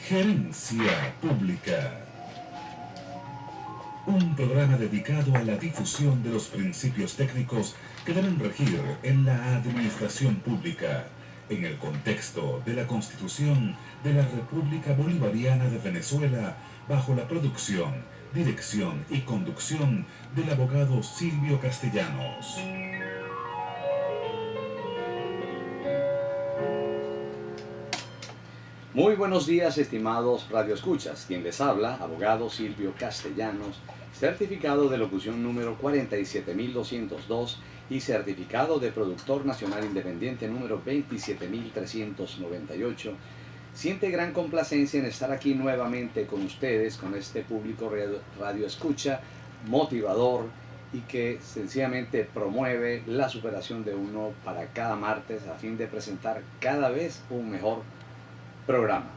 Gerencia Pública. Un programa dedicado a la difusión de los principios técnicos que deben regir en la administración pública, en el contexto de la Constitución de la República Bolivariana de Venezuela, bajo la producción, dirección y conducción del abogado Silvio Castellanos. Muy buenos días, estimados radioescuchas. Quien les habla, abogado Silvio Castellanos, certificado de locución número 47202 y certificado de productor nacional independiente número 27398. Siente gran complacencia en estar aquí nuevamente con ustedes, con este público radioescucha, motivador y que sencillamente promueve la superación de uno para cada martes a fin de presentar cada vez un mejor programa.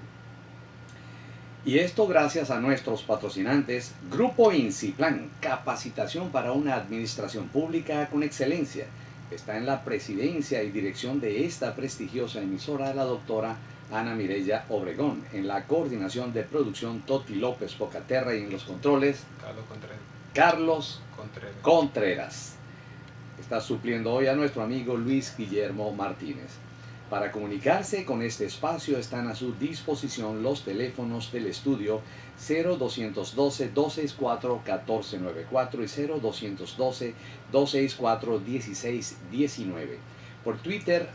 Y esto gracias a nuestros patrocinantes: Grupo Inciplan, capacitación para una administración pública con excelencia. Está en la presidencia y dirección de esta prestigiosa emisora la doctora Ana Mireya Obregón. En la coordinación de producción, Toti López Pocaterra, y en los controles, Carlos Contreras. Está supliendo hoy a nuestro amigo Luis Guillermo Martínez. Para comunicarse con este espacio están a su disposición los teléfonos del estudio 0212-264-1494 y 0212-264-1619. Por Twitter,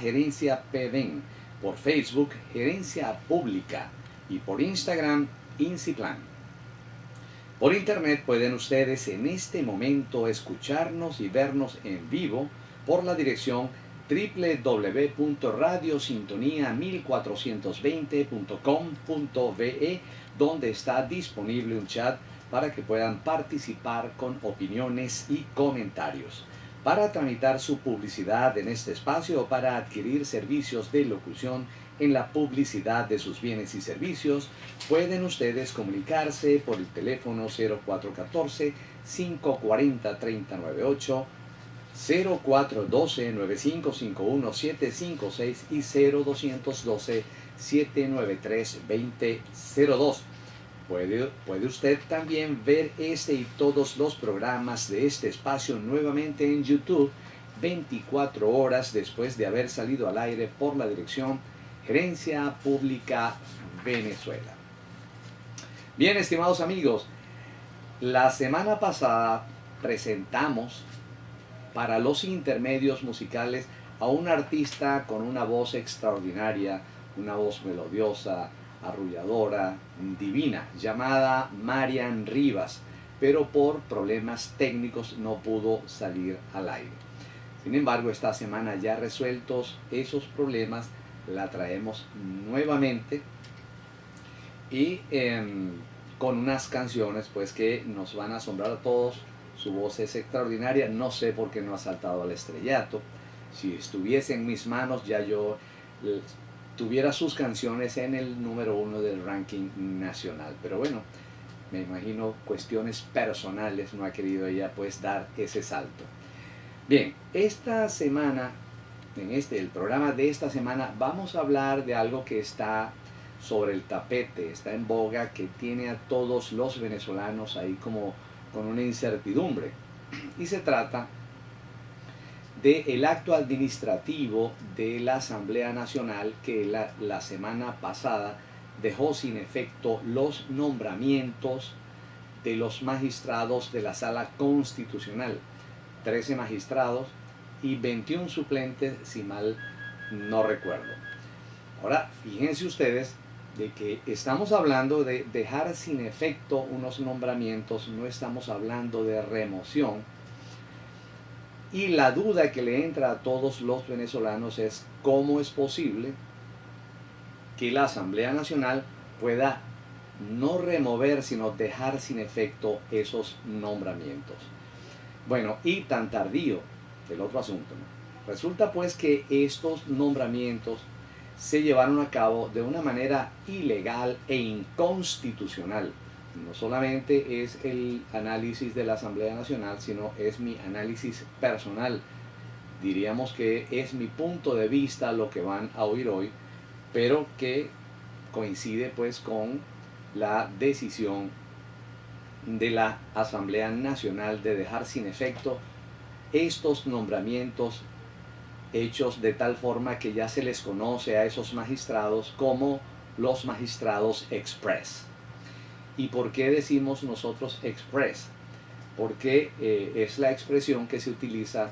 @gerenciapven. Por Facebook, Gerencia Pública. Y por Instagram, Inciplan. Por internet pueden ustedes en este momento escucharnos y vernos en vivo por la dirección www.radiosintonía1420.com.be, donde está disponible un chat para que puedan participar con opiniones y comentarios. Para tramitar su publicidad en este espacio o para adquirir servicios de locución en la publicidad de sus bienes y servicios, pueden ustedes comunicarse por el teléfono 0414-540-3098, 0412-9551-756 y 0212-793-2002. Puede usted también ver este y todos los programas de este espacio nuevamente en YouTube 24 horas después de haber salido al aire por la dirección Gerencia Pública Venezuela. Bien, estimados amigos, la semana pasada presentamos para los intermedios musicales a un artista con una voz extraordinaria, una voz melodiosa, arrulladora, divina, llamada Marian Rivas, pero por problemas técnicos no pudo salir al aire. Sin embargo, esta semana ya resueltos esos problemas, la traemos nuevamente y con unas canciones pues que nos van a asombrar a todos. Su voz es extraordinaria, no sé por qué no ha saltado al estrellato. Si estuviese en mis manos ya yo tuviera sus canciones en el número 1 del ranking nacional. Pero bueno, me imagino cuestiones personales, no ha querido ella pues dar ese salto. Bien, esta semana, en el programa de esta semana, vamos a hablar de algo que está sobre el tapete, está en boga, que tiene a todos los venezolanos ahí como con una incertidumbre. Y se trata del acto administrativo de la Asamblea Nacional que la semana pasada dejó sin efecto los nombramientos de los magistrados de la Sala Constitucional. 13 magistrados y 21 suplentes, si mal no recuerdo. Ahora, fíjense ustedes de que estamos hablando de dejar sin efecto unos nombramientos, no estamos hablando de remoción. Y la duda que le entra a todos los venezolanos es cómo es posible que la Asamblea Nacional pueda no remover, sino dejar sin efecto esos nombramientos. Bueno, y tan tardío el otro asunto, ¿no? Resulta pues que estos nombramientos se llevaron a cabo de una manera ilegal e inconstitucional. No solamente es el análisis de la Asamblea Nacional, sino es mi análisis personal. Diríamos que es mi punto de vista lo que van a oír hoy, pero que coincide pues con la decisión de la Asamblea Nacional de dejar sin efecto estos nombramientos hechos de tal forma que ya se les conoce a esos magistrados como los magistrados express. ¿Y por qué decimos nosotros express? Porque es la expresión que se utiliza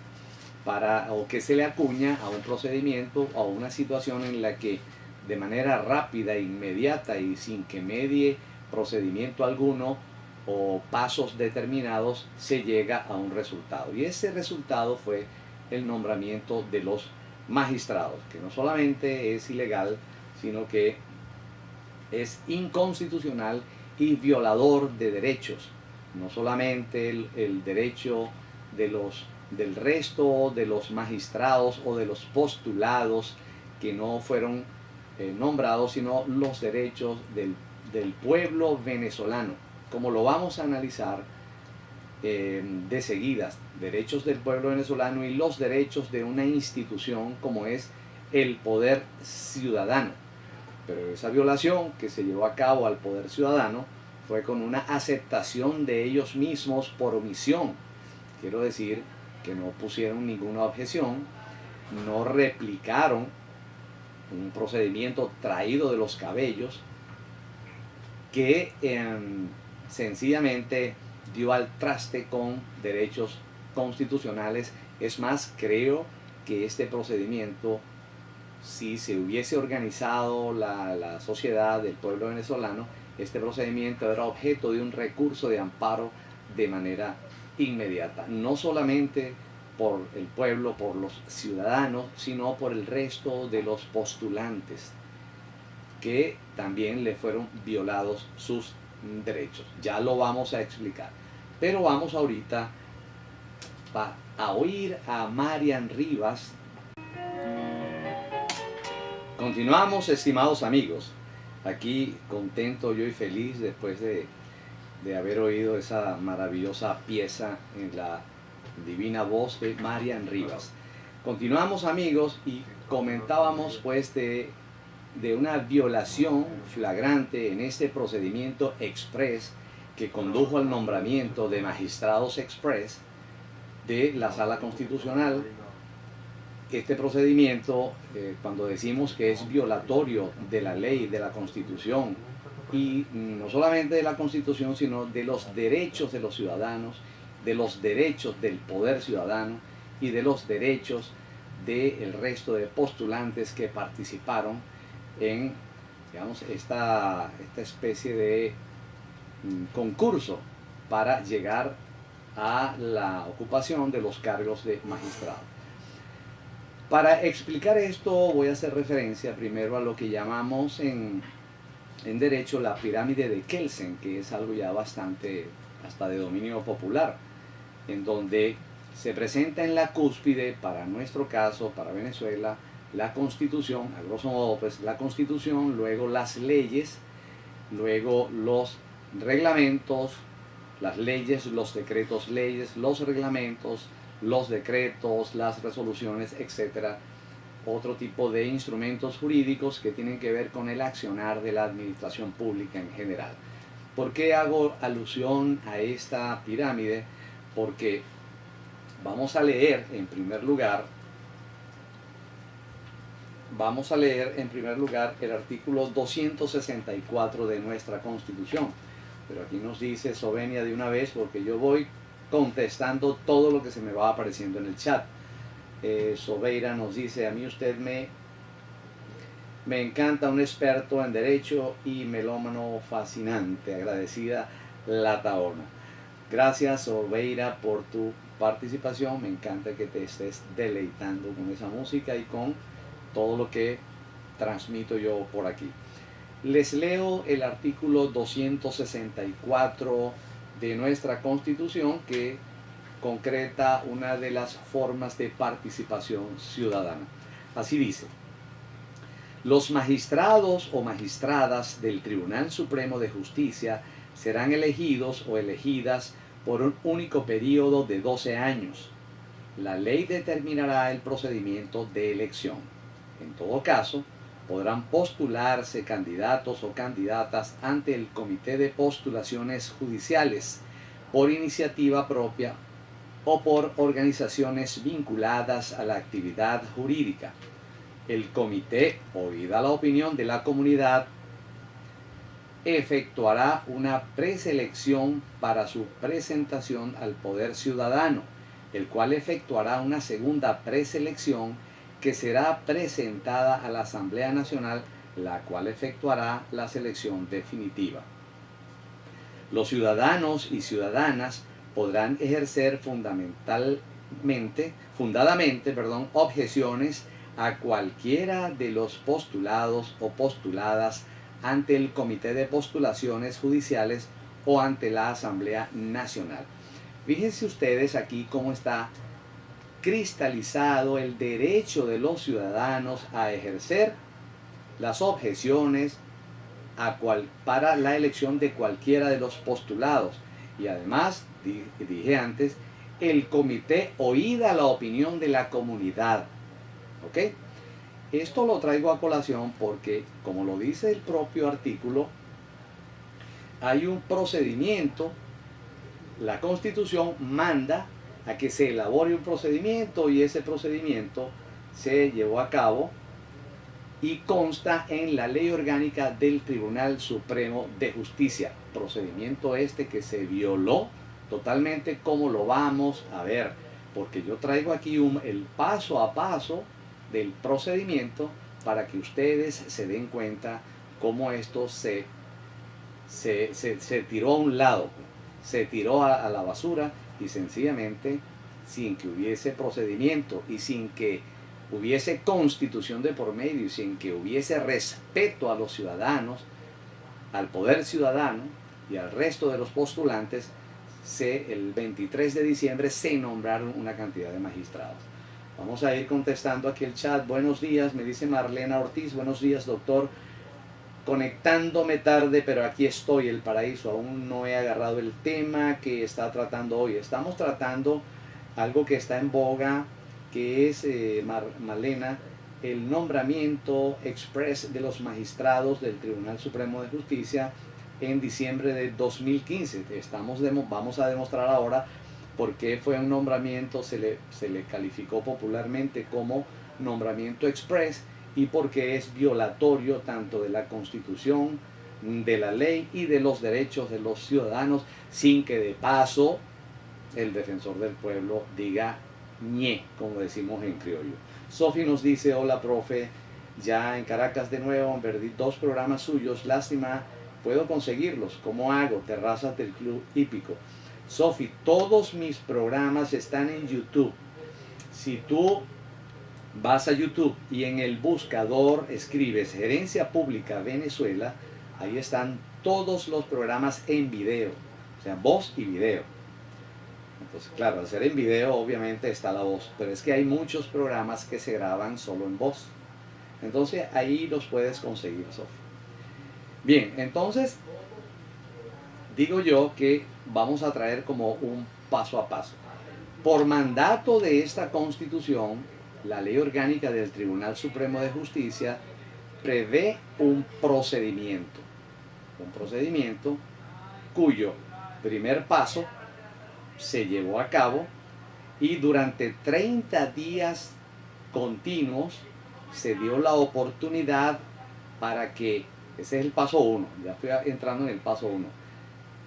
para, o que se le acuña a un procedimiento o a una situación en la que de manera rápida, inmediata y sin que medie procedimiento alguno o pasos determinados, se llega a un resultado. Y ese resultado fue el nombramiento de los magistrados, que no solamente es ilegal, sino que es inconstitucional y violador de derechos, no solamente el derecho del resto de los magistrados o de los postulados que no fueron nombrados, sino los derechos del pueblo venezolano, como lo vamos a analizar de seguidas, derechos del pueblo venezolano y los derechos de una institución como es el poder ciudadano. Pero esa violación que se llevó a cabo al poder ciudadano fue con una aceptación de ellos mismos por omisión. Quiero decir que no pusieron ninguna objeción, no replicaron un procedimiento traído de los cabellos que sencillamente dio al traste con derechos constitucionales. Es más, creo que este procedimiento, si se hubiese organizado la sociedad del pueblo venezolano, este procedimiento era objeto de un recurso de amparo de manera inmediata, no solamente por el pueblo, por los ciudadanos, sino por el resto de los postulantes, que también le fueron violados sus derechos. Ya lo vamos a explicar. Pero vamos ahorita a oír a Marian Rivas. Continuamos, estimados amigos. Aquí contento yo y feliz después de haber oído esa maravillosa pieza en la divina voz de Marian Rivas. Continuamos, amigos, y comentábamos pues de una violación flagrante en este procedimiento express que condujo al nombramiento de magistrados express de la Sala Constitucional. Este procedimiento, cuando decimos que es violatorio de la ley, de la Constitución, y no solamente de la Constitución, sino de los derechos de los ciudadanos, de los derechos del poder ciudadano y de los derechos del resto de postulantes que participaron en, digamos, esta especie de concurso para llegar a la ocupación de los cargos de magistrado. Para explicar esto voy a hacer referencia primero a lo que llamamos en derecho la pirámide de Kelsen, que es algo ya bastante hasta de dominio popular, en donde se presenta en la cúspide, para nuestro caso, para Venezuela, la Constitución, a grosso modo pues la Constitución, luego las leyes, luego los reglamentos, las leyes, los decretos leyes, los reglamentos, los decretos, las resoluciones, etcétera, otro tipo de instrumentos jurídicos que tienen que ver con el accionar de la administración pública en general. ¿Por qué hago alusión a esta pirámide? Porque vamos a leer en primer lugar el artículo 264 de nuestra Constitución. Pero aquí nos dice Sovenia de una vez, porque yo voy contestando todo lo que se me va apareciendo en el chat. Sobeira nos dice: a mí usted me encanta, un experto en derecho y melómano fascinante. Agradecida la Taona. Gracias, Sobeira, por tu participación. Me encanta que te estés deleitando con esa música y con todo lo que transmito yo por aquí. Les leo el artículo 264 de nuestra Constitución, que concreta una de las formas de participación ciudadana. Así dice: los magistrados o magistradas del Tribunal Supremo de Justicia serán elegidos o elegidas por un único periodo de 12 años. La ley determinará el procedimiento de elección. En todo caso, podrán postularse candidatos o candidatas ante el Comité de Postulaciones Judiciales por iniciativa propia o por organizaciones vinculadas a la actividad jurídica. El comité, oída la opinión de la comunidad, efectuará una preselección para su presentación al Poder Ciudadano, el cual efectuará una segunda preselección que será presentada a la Asamblea Nacional, la cual efectuará la selección definitiva. Los ciudadanos y ciudadanas podrán ejercer fundadamente, objeciones a cualquiera de los postulados o postuladas ante el Comité de Postulaciones Judiciales o ante la Asamblea Nacional. Fíjense ustedes aquí cómo está cristalizado el derecho de los ciudadanos a ejercer las objeciones para la elección de cualquiera de los postulados. Y además, dije antes, el comité oída la opinión de la comunidad. ¿Ok? Esto lo traigo a colación porque, como lo dice el propio artículo, hay un procedimiento. La Constitución manda a que se elabore un procedimiento y ese procedimiento se llevó a cabo y consta en la Ley Orgánica del Tribunal Supremo de Justicia. Procedimiento este que se violó totalmente, como lo vamos a ver, porque yo traigo aquí el paso a paso del procedimiento para que ustedes se den cuenta cómo esto se tiró a un lado, se tiró a la basura y sencillamente, sin que hubiese procedimiento y sin que hubiese constitución de por medio y sin que hubiese respeto a los ciudadanos, al poder ciudadano y al resto de los postulantes, el 23 de diciembre se nombraron una cantidad de magistrados. Vamos a ir contestando aquí el chat. Buenos días, me dice Marlena Ortiz. Buenos días, doctor. Conectándome tarde, pero aquí estoy, El Paraíso. Aún no he agarrado el tema que está tratando hoy. Estamos tratando algo que está en boga, que es, Marlena, el nombramiento express de los magistrados del Tribunal Supremo de Justicia en diciembre de 2015. Vamos a demostrar ahora por qué fue un nombramiento, se le calificó popularmente como nombramiento express y porque es violatorio tanto de la Constitución, de la ley y de los derechos de los ciudadanos, sin que de paso el defensor del pueblo diga ñe, como decimos en criollo. Sofi nos dice: hola profe, ya en Caracas de nuevo, perdí 2 programas suyos, lástima, puedo conseguirlos, ¿cómo hago? Terrazas del Club Hípico. Sofi, todos mis programas están en YouTube. Si tú vas a YouTube y en el buscador escribes Gerencia Pública Venezuela, ahí están todos los programas en video, o sea, voz y video. Entonces, claro, al ser en video obviamente está la voz, pero es que hay muchos programas que se graban solo en voz. Entonces ahí los puedes conseguir, Sofi. Bien, entonces digo yo que vamos a traer como un paso a paso. Por mandato de esta Constitución, la Ley Orgánica del Tribunal Supremo de Justicia prevé un procedimiento cuyo primer paso se llevó a cabo y durante 30 días continuos se dio la oportunidad para que, ese es el paso 1, ya estoy entrando en el paso 1,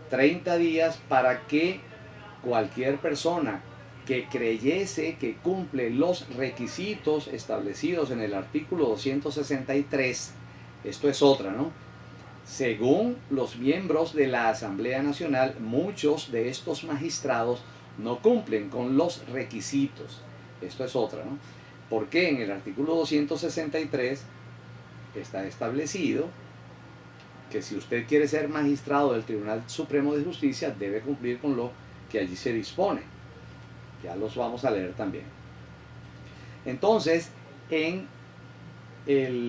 30 días para que cualquier persona que creyese que cumple los requisitos establecidos en el artículo 263, esto es otra, ¿no? Según los miembros de la Asamblea Nacional, muchos de estos magistrados no cumplen con los requisitos. Esto es otra, ¿no? Porque en el artículo 263 está establecido que si usted quiere ser magistrado del Tribunal Supremo de Justicia, debe cumplir con lo que allí se dispone. Ya los vamos a leer también. Entonces, en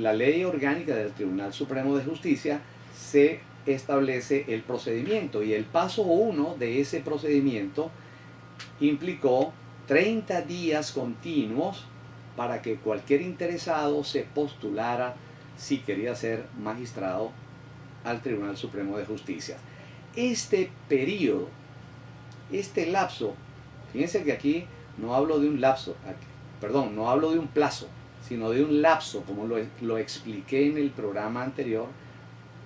la Ley Orgánica del Tribunal Supremo de Justicia se establece el procedimiento, y el paso 1 de ese procedimiento implicó 30 días continuos para que cualquier interesado se postulara si quería ser magistrado al Tribunal Supremo de Justicia. Este periodo, este lapso, fíjense que aquí no hablo de un lapso, perdón, no hablo de un plazo, sino de un lapso, como lo expliqué en el programa anterior,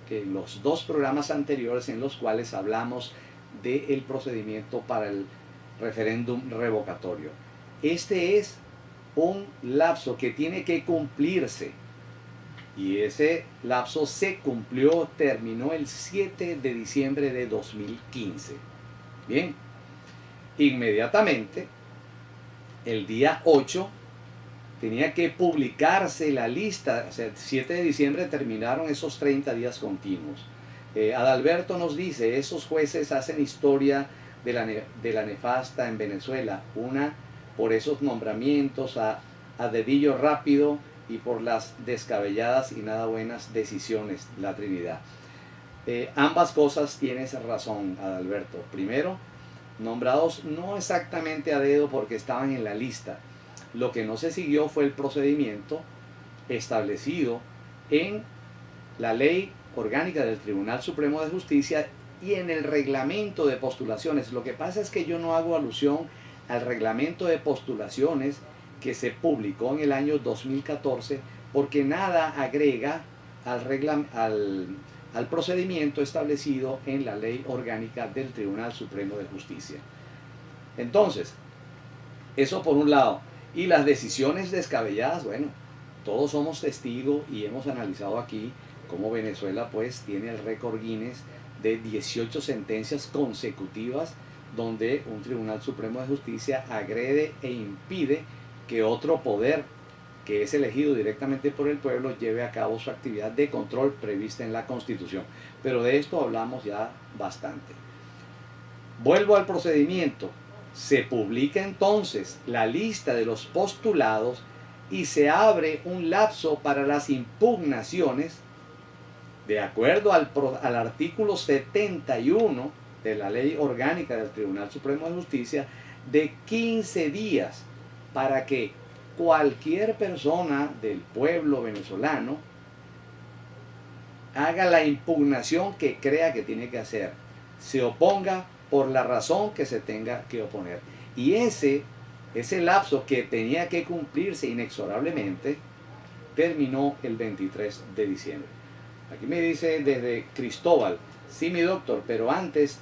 que los dos programas anteriores en los cuales hablamos del procedimiento para el referéndum revocatorio. Este es un lapso que tiene que cumplirse, y ese lapso se cumplió, terminó el 7 de diciembre de 2015. Bien, inmediatamente, el día 8, tenía que publicarse la lista. O sea, el 7 de diciembre terminaron esos 30 días continuos. Adalberto nos dice, esos jueces hacen historia de la nefasta en Venezuela, una por esos nombramientos a dedillo rápido y por las descabelladas y nada buenas decisiones, la Trinidad. Ambas cosas tienes razón, Adalberto. Primero, nombrados no exactamente a dedo porque estaban en la lista. Lo que no se siguió fue el procedimiento establecido en la ley orgánica del Tribunal Supremo de Justicia y en el reglamento de postulaciones. Lo que pasa es que yo no hago alusión al reglamento de postulaciones que se publicó en el año 2014 porque nada agrega al procedimiento establecido en la ley orgánica del Tribunal Supremo de Justicia. Entonces, eso por un lado. Y las decisiones descabelladas, bueno, todos somos testigos y hemos analizado aquí cómo Venezuela pues tiene el récord Guinness de 18 sentencias consecutivas donde un Tribunal Supremo de Justicia agrede e impide que otro poder que es elegido directamente por el pueblo lleve a cabo su actividad de control prevista en la Constitución. Pero de esto hablamos ya bastante. Vuelvo al procedimiento. Se publica entonces la lista de los postulados y se abre un lapso para las impugnaciones de acuerdo al artículo 71 de la Ley Orgánica del Tribunal Supremo de Justicia de 15 días para que cualquier persona del pueblo venezolano haga la impugnación que crea que tiene que hacer, se oponga por la razón que se tenga que oponer. Y ese lapso que tenía que cumplirse inexorablemente terminó el 23 de diciembre. Aquí me dice desde Cristóbal, sí mi doctor, pero antes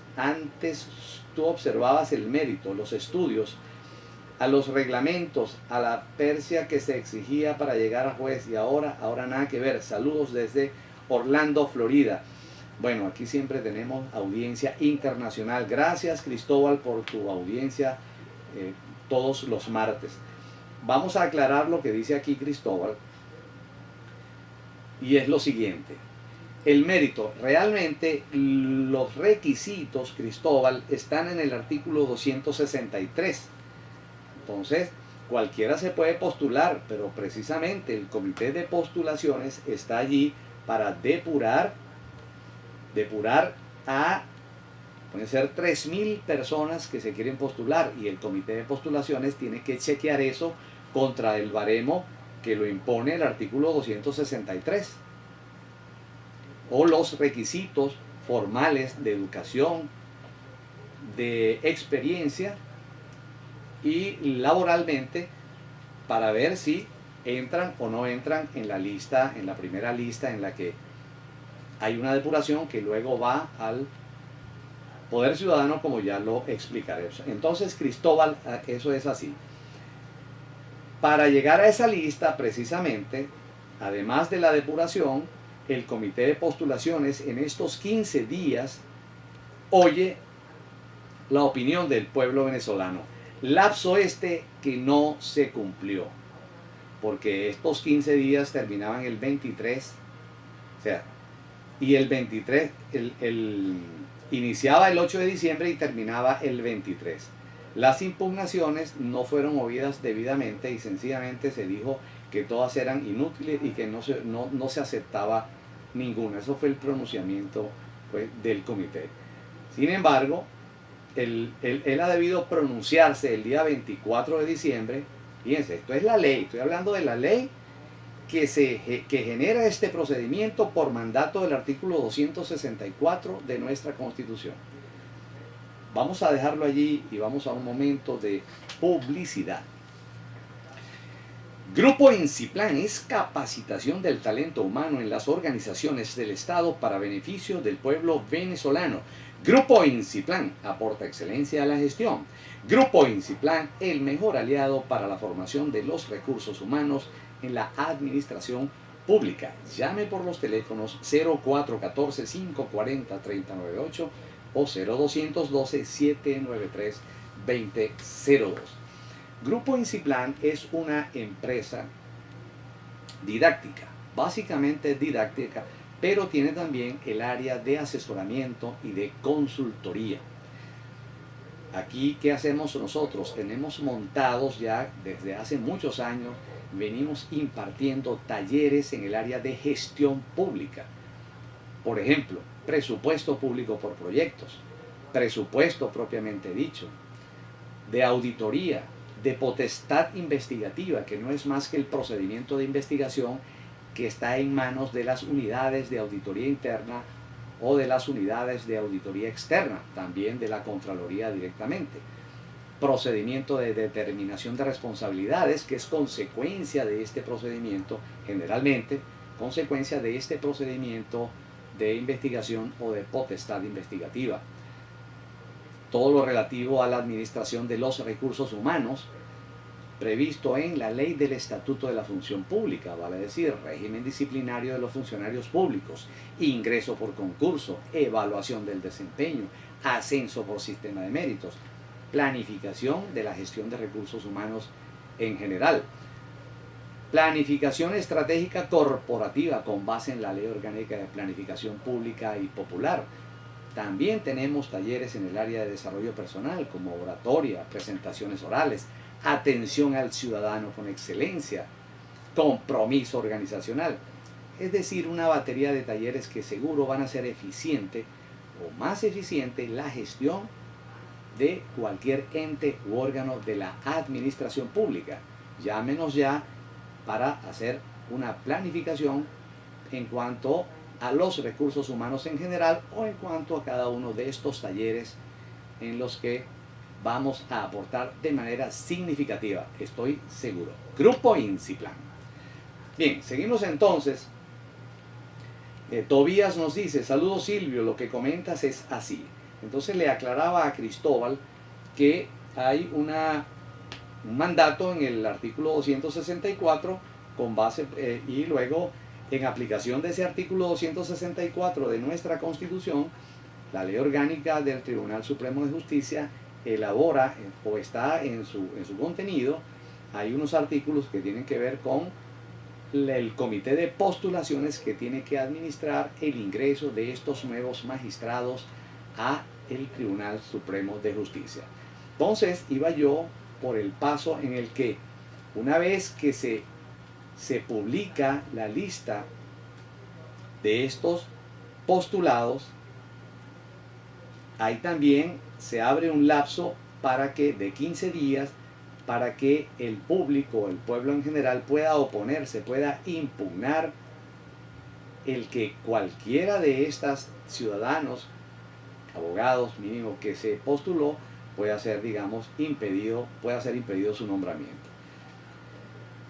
tú observabas el mérito, los estudios, a los reglamentos, a la persia que se exigía para llegar a juez y ahora nada que ver. Saludos desde Orlando, Florida. Bueno, aquí siempre tenemos audiencia internacional. Gracias, Cristóbal, por tu audiencia todos los martes. Vamos a aclarar lo que dice aquí Cristóbal. Y es lo siguiente. El mérito, realmente los requisitos, Cristóbal, están en el artículo 263. Entonces, cualquiera se puede postular, pero precisamente el comité de postulaciones está allí para depurar a, pueden ser 3.000 personas que se quieren postular y el comité de postulaciones tiene que chequear eso contra el baremo que lo impone el artículo 263 o los requisitos formales de educación, de experiencia y laboralmente para ver si entran o no entran en la lista, en la primera lista en la que hay una depuración que luego va al Poder Ciudadano, como ya lo explicaré. Entonces, Cristóbal, eso es así. Para llegar a esa lista, precisamente, además de la depuración, el comité de postulaciones en estos 15 días oye la opinión del pueblo venezolano. Lapso que no se cumplió, porque estos 15 días terminaban el 23, o sea, y el 23, iniciaba el 8 de diciembre y terminaba el 23. Las impugnaciones no fueron oídas debidamente y sencillamente se dijo que todas eran inútiles y que no se aceptaba ninguna. Eso fue el pronunciamiento pues, del comité. Sin embargo, él ha debido pronunciarse el día 24 de diciembre. Fíjense, esto es la ley, estoy hablando de la ley que genera este procedimiento por mandato del artículo 264 de nuestra Constitución. Vamos a dejarlo allí y vamos a un momento de publicidad. Grupo Inciplan es capacitación del talento humano en las organizaciones del Estado para beneficio del pueblo venezolano. Grupo Inciplan aporta excelencia a la gestión. Grupo Inciplan, el mejor aliado para la formación de los recursos humanos en la administración pública. Llame por los teléfonos 0414-540-3098 o 0212-793-2002. Grupo Inciplan es una empresa didáctica, básicamente didáctica, pero tiene también el área de asesoramiento y de consultoría. Aquí, ¿qué hacemos nosotros? Tenemos montados ya desde hace muchos años, venimos impartiendo talleres en el área de gestión pública. Por ejemplo, presupuesto público por proyectos, presupuesto propiamente dicho, de auditoría, de potestad investigativa, que no es más que el procedimiento de investigación que está en manos de las unidades de auditoría interna o de las unidades de auditoría externa, también de la Contraloría directamente. Procedimiento de determinación de responsabilidades, que es consecuencia de este procedimiento, generalmente consecuencia de este procedimiento de investigación o de potestad investigativa. Todo lo relativo a la administración de los recursos humanos previsto en la Ley del Estatuto de la Función Pública, vale decir, régimen disciplinario de los funcionarios públicos, ingreso por concurso, evaluación del desempeño, ascenso por sistema de méritos, planificación de la gestión de recursos humanos en general, planificación estratégica corporativa con base en la Ley Orgánica de Planificación Pública y Popular. También tenemos talleres en el área de desarrollo personal, como oratoria, presentaciones orales, atención al ciudadano con excelencia, compromiso organizacional. Es decir, una batería de talleres que seguro van a ser eficiente o más eficiente la gestión de cualquier ente u órgano de la administración pública. Llámenos ya para hacer una planificación en cuanto a los recursos humanos en general o en cuanto a cada uno de estos talleres en los que vamos a aportar de manera significativa, estoy seguro. Grupo Inciplan. Bien, seguimos entonces. Tobías nos dice: saludos Silvio, lo que comentas es así. Entonces le aclaraba a Cristóbal que hay un mandato en el artículo 264 con base y luego en aplicación de ese artículo 264 de nuestra Constitución, la Ley Orgánica del Tribunal Supremo de Justicia elabora o está en su contenido. Hay unos artículos que tienen que ver con el comité de postulaciones que tiene que administrar el ingreso de estos nuevos magistrados a el Tribunal Supremo de Justicia. Entonces iba yo por el paso en el que una vez que se publica la lista de estos postulados, ahí también se abre un lapso para que de 15 días para que el público, el pueblo en general, pueda oponerse, pueda impugnar el que cualquiera de estas ciudadanos, abogados mínimo, que se postuló, pueda ser, digamos, impedido su nombramiento.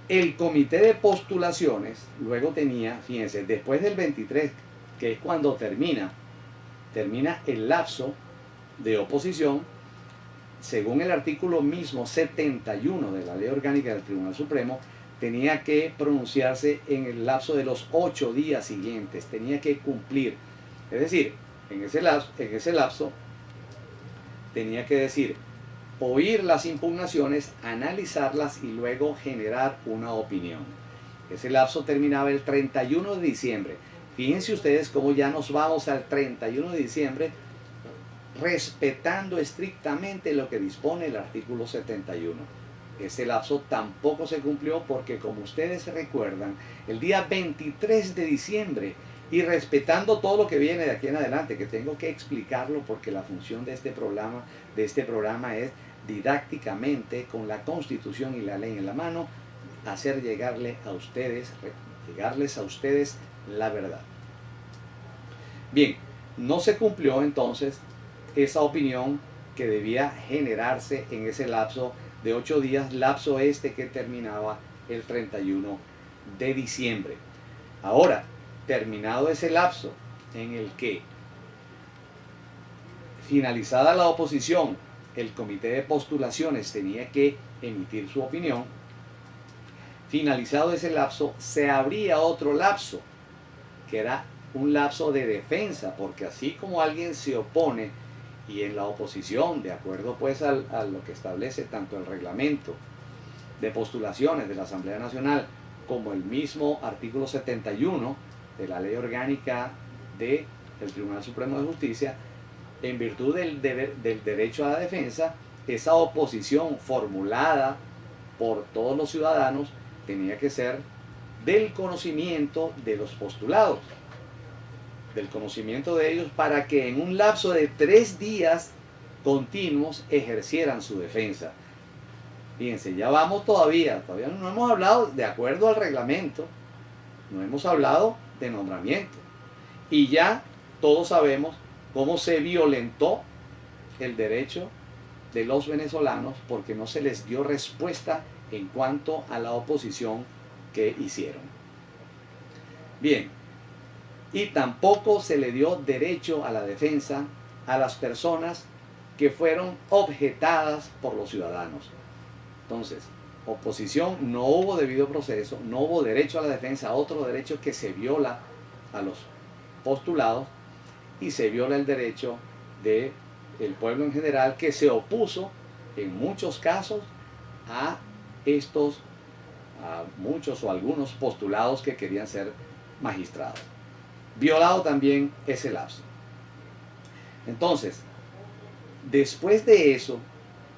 El comité de postulaciones luego tenía, fíjense, después del 23, que es cuando termina el lapso de oposición, según el artículo mismo 71 de la Ley Orgánica del Tribunal Supremo, tenía que pronunciarse en el lapso de los 8 días siguientes, tenía que cumplir. Es decir, en ese lapso tenía que decir, oír las impugnaciones, analizarlas y luego generar una opinión. Ese lapso terminaba el 31 de diciembre. Fíjense ustedes cómo ya nos vamos al 31 de diciembre, respetando estrictamente lo que dispone el artículo 71. Ese lapso tampoco se cumplió porque, como ustedes recuerdan, el día 23 de diciembre, y respetando todo lo que viene de aquí en adelante, que tengo que explicarlo porque la función de este programa es didácticamente, con la Constitución y la ley en la mano, hacer llegarle a ustedes llegarles a ustedes la verdad. Bien, no se cumplió entonces esa opinión que debía generarse en ese lapso de 8 días, lapso este que terminaba el 31 de diciembre. Ahora, terminado ese lapso en el que, finalizada la oposición, el comité de postulaciones tenía que emitir su opinión, finalizado ese lapso, se abría otro lapso, que era un lapso de defensa, porque así como alguien se opone y en la oposición, de acuerdo pues a lo que establece tanto el reglamento de postulaciones de la Asamblea Nacional como el mismo artículo 71 de la Ley Orgánica del Tribunal Supremo de Justicia, en virtud del derecho a la defensa, esa oposición formulada por todos los ciudadanos tenía que ser del conocimiento de los postulados, del conocimiento de ellos, para que en un lapso de 3 días continuos ejercieran su defensa. Fíjense, ya vamos todavía no hemos hablado, de acuerdo al reglamento, no hemos hablado de nombramiento. Y ya todos sabemos cómo se violentó el derecho de los venezolanos porque no se les dio respuesta en cuanto a la oposición que hicieron. Bien, y tampoco se le dio derecho a la defensa a las personas que fueron objetadas por los ciudadanos. Entonces, oposición, no hubo debido proceso, no hubo derecho a la defensa, otro derecho que se viola a los postulados, y se viola el derecho del pueblo en general, que se opuso en muchos casos a muchos o algunos postulados que querían ser magistrados. Violado también ese lapso. Entonces, después de eso,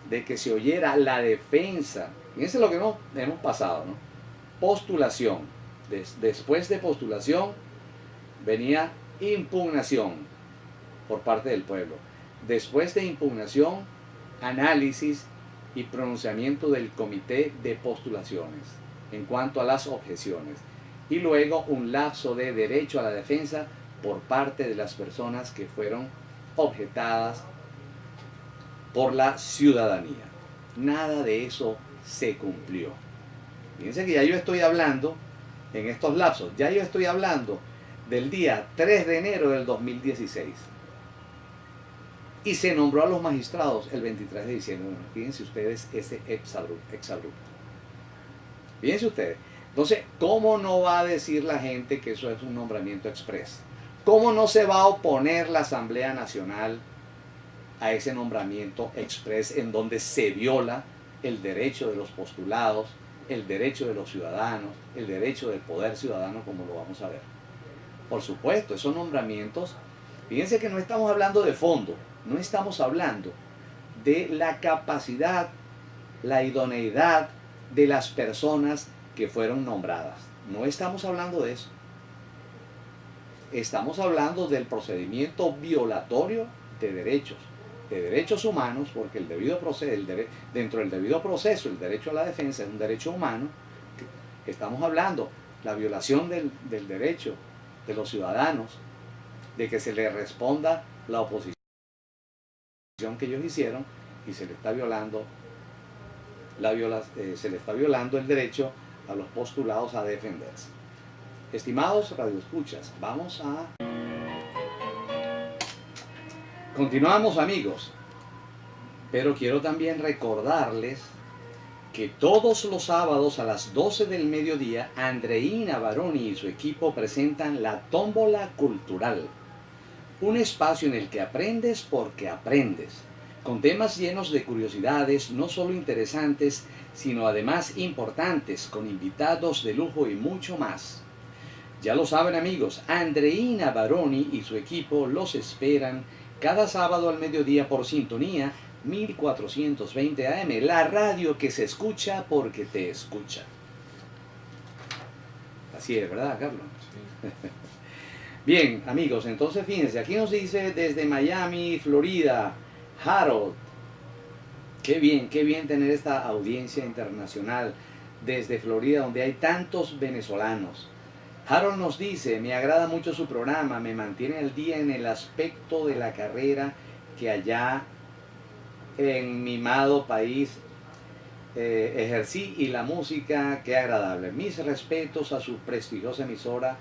de que se oyera la defensa, fíjense lo que hemos pasado, ¿no? Postulación. Después de postulación venía impugnación por parte del pueblo. Después de impugnación, análisis y pronunciamiento del comité de postulaciones en cuanto a las objeciones. Y luego un lapso de derecho a la defensa por parte de las personas que fueron objetadas por la ciudadanía. Nada de eso se cumplió. Fíjense que ya yo estoy hablando en estos lapsos, ya yo estoy hablando del día 3 de enero del 2016. Y se nombró a los magistrados el 23 de diciembre. Bueno, fíjense ustedes ese exabrupto. Fíjense ustedes. Entonces, ¿cómo no va a decir la gente que eso es un nombramiento express? ¿Cómo no se va a oponer la Asamblea Nacional a ese nombramiento express en donde se viola el derecho de los postulados, el derecho de los ciudadanos, el derecho del poder ciudadano, como lo vamos a ver? Por supuesto, esos nombramientos, fíjense que no estamos hablando de fondo, no estamos hablando de la capacidad, la idoneidad de las personas que fueron nombradas. No estamos hablando de eso. Estamos hablando del procedimiento violatorio de derechos humanos, porque el debido proceso, dentro del debido proceso, el derecho a la defensa es un derecho humano. Estamos hablando la violación del derecho de los ciudadanos, de que se les responda la oposición que ellos hicieron, y se le está violando el derecho a los postulados a defenderse. Estimados radioescuchas, continuamos, amigos, pero quiero también recordarles que todos los sábados a las 12 del mediodía, Andreina Baroni y su equipo presentan la Tómbola Cultural, un espacio en el que aprendes porque aprendes, con temas llenos de curiosidades, no solo interesantes, sino además importantes, con invitados de lujo y mucho más. Ya lo saben, amigos, Andreina Baroni y su equipo los esperan cada sábado al mediodía por Sintonía 1420 AM, la radio que se escucha porque te escucha. Así es, ¿verdad, Carlos? Sí. Bien, amigos, entonces fíjense, aquí nos dice desde Miami, Florida, Harold. Qué bien tener esta audiencia internacional desde Florida, donde hay tantos venezolanos. Harold nos dice, me agrada mucho su programa, me mantiene al día en el aspecto de la carrera que allá en mi amado país ejercí y la música, qué agradable. Mis respetos a su prestigiosa emisora,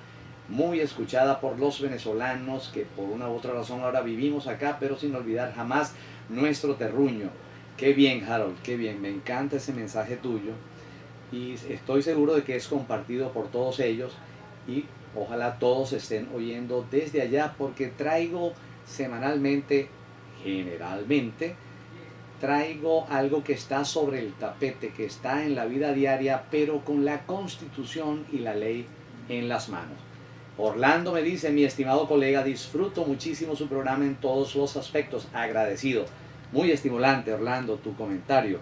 muy escuchada por los venezolanos que por una u otra razón ahora vivimos acá, pero sin olvidar jamás nuestro terruño. Qué bien, Harold, qué bien, me encanta ese mensaje tuyo y estoy seguro de que es compartido por todos ellos y ojalá todos estén oyendo desde allá porque traigo semanalmente, generalmente, traigo algo que está sobre el tapete, que está en la vida diaria, pero con la Constitución y la ley en las manos. Orlando me dice, mi estimado colega, disfruto muchísimo su programa en todos los aspectos, agradecido. Muy estimulante, Orlando, tu comentario.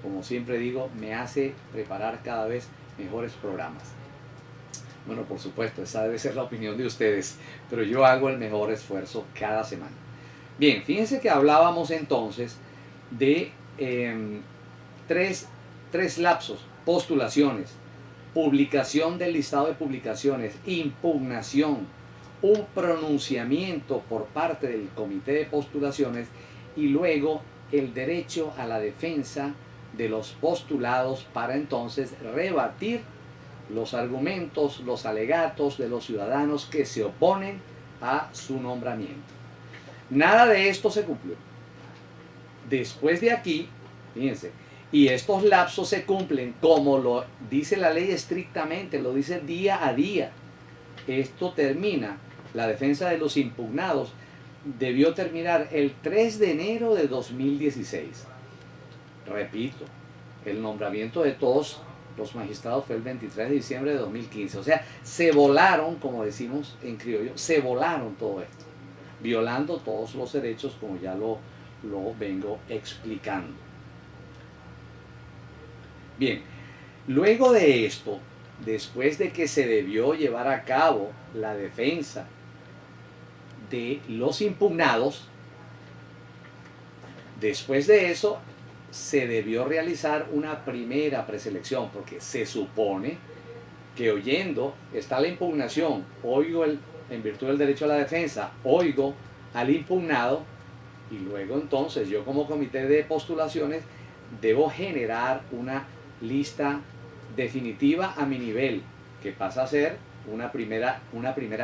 Como siempre digo, me hace preparar cada vez mejores programas. Bueno, por supuesto, esa debe ser la opinión de ustedes, pero yo hago el mejor esfuerzo cada semana. Bien, fíjense que hablábamos entonces de tres lapsos: postulaciones, publicación del listado de publicaciones, impugnación, un pronunciamiento por parte del comité de postulaciones y luego el derecho a la defensa de los postulados para entonces rebatir los argumentos, los alegatos de los ciudadanos que se oponen a su nombramiento. Nada de esto se cumplió. Después de aquí, fíjense, y estos lapsos se cumplen como lo dice la ley estrictamente, lo dice día a día. Esto termina, la defensa de los impugnados debió terminar el 3 de enero de 2016. Repito, el nombramiento de todos los magistrados fue el 23 de diciembre de 2015. O sea, se volaron, como decimos en criollo, se volaron todo esto, violando todos los derechos como ya lo vengo explicando. Bien, luego de esto, después de que se debió llevar a cabo la defensa de los impugnados, después de eso se debió realizar una primera preselección, porque se supone que oyendo está la impugnación, oigo en virtud del derecho a la defensa, oigo al impugnado y luego entonces yo como comité de postulaciones debo generar una lista definitiva a mi nivel, que pasa a ser una primera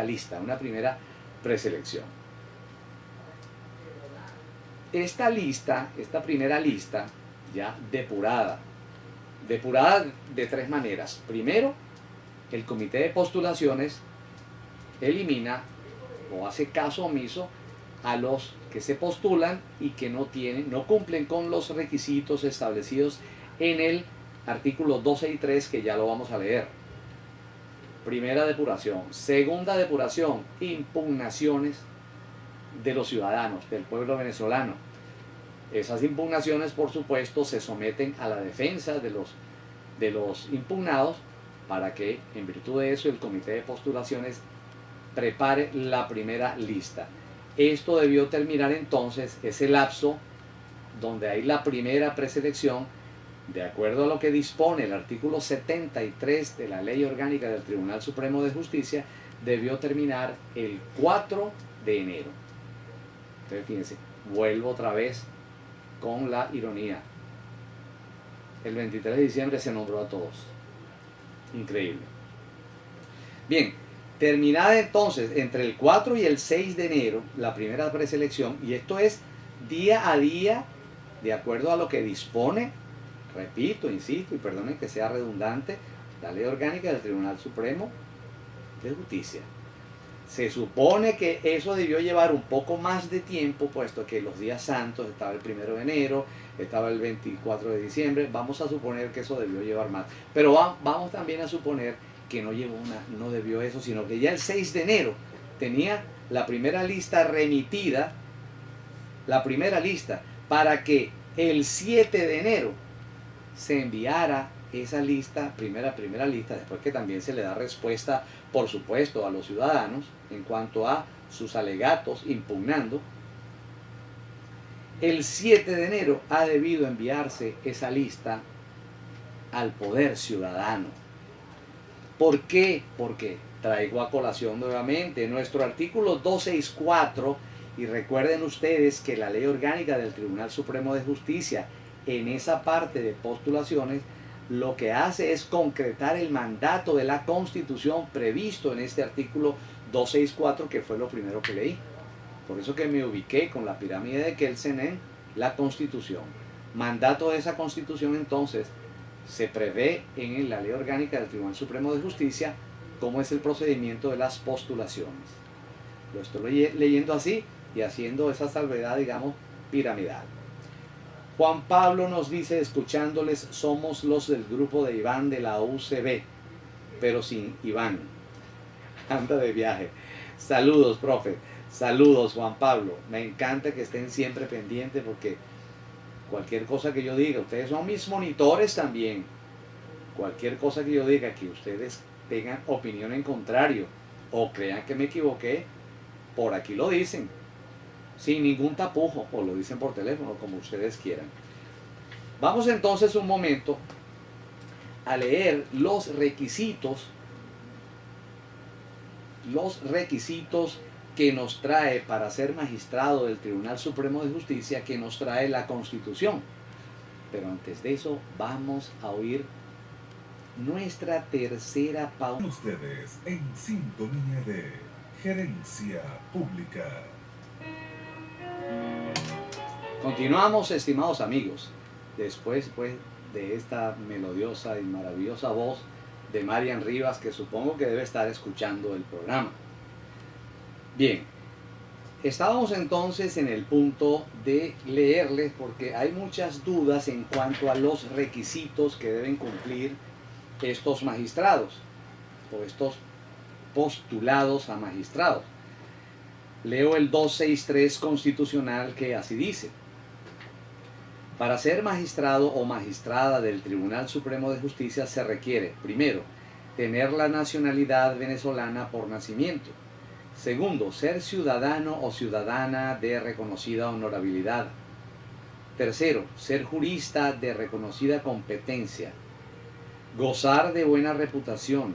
lista, una primera preselección. Esta primera lista, ya depurada de tres maneras. Primero, el comité de postulaciones elimina o hace caso omiso a los que se postulan y que no cumplen con los requisitos establecidos en el artículo 12 y 3, que ya lo vamos a leer. Primera depuración. Segunda depuración, impugnaciones de los ciudadanos, del pueblo venezolano. Esas impugnaciones, por supuesto, se someten a la defensa de los impugnados para que, en virtud de eso, el comité de postulaciones prepare la primera lista. Esto debió terminar entonces, ese lapso donde hay la primera preselección, de acuerdo a lo que dispone el artículo 73 de la Ley Orgánica del Tribunal Supremo de Justicia, debió terminar el 4 de enero. Entonces, fíjense, vuelvo otra vez con la ironía. El 23 de diciembre se nombró a todos. Increíble. Bien, terminada entonces entre el 4 y el 6 de enero la primera preselección, y esto es día a día, de acuerdo a lo que dispone, repito, insisto, y perdonen que sea redundante, la Ley Orgánica del Tribunal Supremo de Justicia. Se supone que eso debió llevar un poco más de tiempo, puesto que los días santos, estaba el 1 de enero, estaba el 24 de diciembre, vamos a suponer que eso debió llevar más. Pero vamos también a suponer que no debió eso, sino que ya el 6 de enero tenía la primera lista remitida, para que el 7 de enero se enviara esa lista, primera lista, después que también se le da respuesta, por supuesto, a los ciudadanos en cuanto a sus alegatos impugnando. El 7 de enero ha debido enviarse esa lista al Poder Ciudadano. ¿Por qué? Porque traigo a colación nuevamente nuestro artículo 264, y recuerden ustedes que la Ley Orgánica del Tribunal Supremo de Justicia, en esa parte de postulaciones, lo que hace es concretar el mandato de la Constitución previsto en este artículo 264, que fue lo primero que leí. Por eso que me ubiqué con la pirámide de Kelsen en la Constitución. Mandato de esa Constitución, entonces, se prevé en la Ley Orgánica del Tribunal Supremo de Justicia cómo es el procedimiento de las postulaciones. Lo estoy leyendo así y haciendo esa salvedad, digamos, piramidal. Juan Pablo nos dice, escuchándoles, somos los del grupo de Iván de la UCB, pero sin Iván. Anda de viaje. Saludos, profe. Saludos, Juan Pablo. Me encanta que estén siempre pendientes porque cualquier cosa que yo diga, ustedes son mis monitores también. Cualquier cosa que yo diga que ustedes tengan opinión en contrario o crean que me equivoqué, por aquí lo dicen. Sin ningún tapujo, o lo dicen por teléfono, como ustedes quieran. Vamos entonces un momento a leer los requisitos que nos trae para ser magistrado del Tribunal Supremo de Justicia, que nos trae la Constitución. Pero antes de eso, vamos a oír nuestra tercera pausa. Ustedes en sintonía de Gerencia Pública. Continuamos, estimados amigos, después pues, de esta melodiosa y maravillosa voz de Marian Rivas, que supongo que debe estar escuchando el programa. Bien, estábamos entonces en el punto de leerles, porque hay muchas dudas en cuanto a los requisitos que deben cumplir estos magistrados, o estos postulados a magistrados. Leo el 263 constitucional, que así dice: para ser magistrado o magistrada del Tribunal Supremo de Justicia se requiere, primero, tener la nacionalidad venezolana por nacimiento. Segundo, ser ciudadano o ciudadana de reconocida honorabilidad. Tercero, ser jurista de reconocida competencia. Gozar de buena reputación.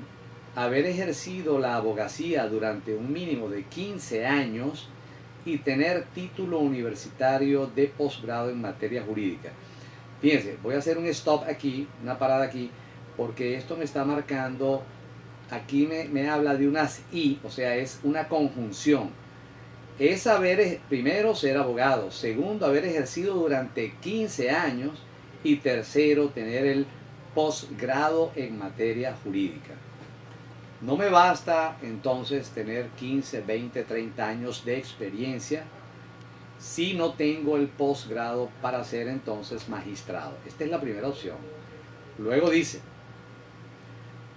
Haber ejercido la abogacía durante un mínimo de 15 años y tener título universitario de posgrado en materia jurídica. Fíjense, voy a hacer un stop aquí, una parada aquí, porque esto me está marcando, aquí me habla de unas I, o sea, es una conjunción. Es primero, ser abogado; segundo, haber ejercido durante 15 años; y tercero, tener el posgrado en materia jurídica. No me basta entonces tener 15, 20, 30 años de experiencia si no tengo el posgrado para ser entonces magistrado. Esta es la primera opción. Luego dice,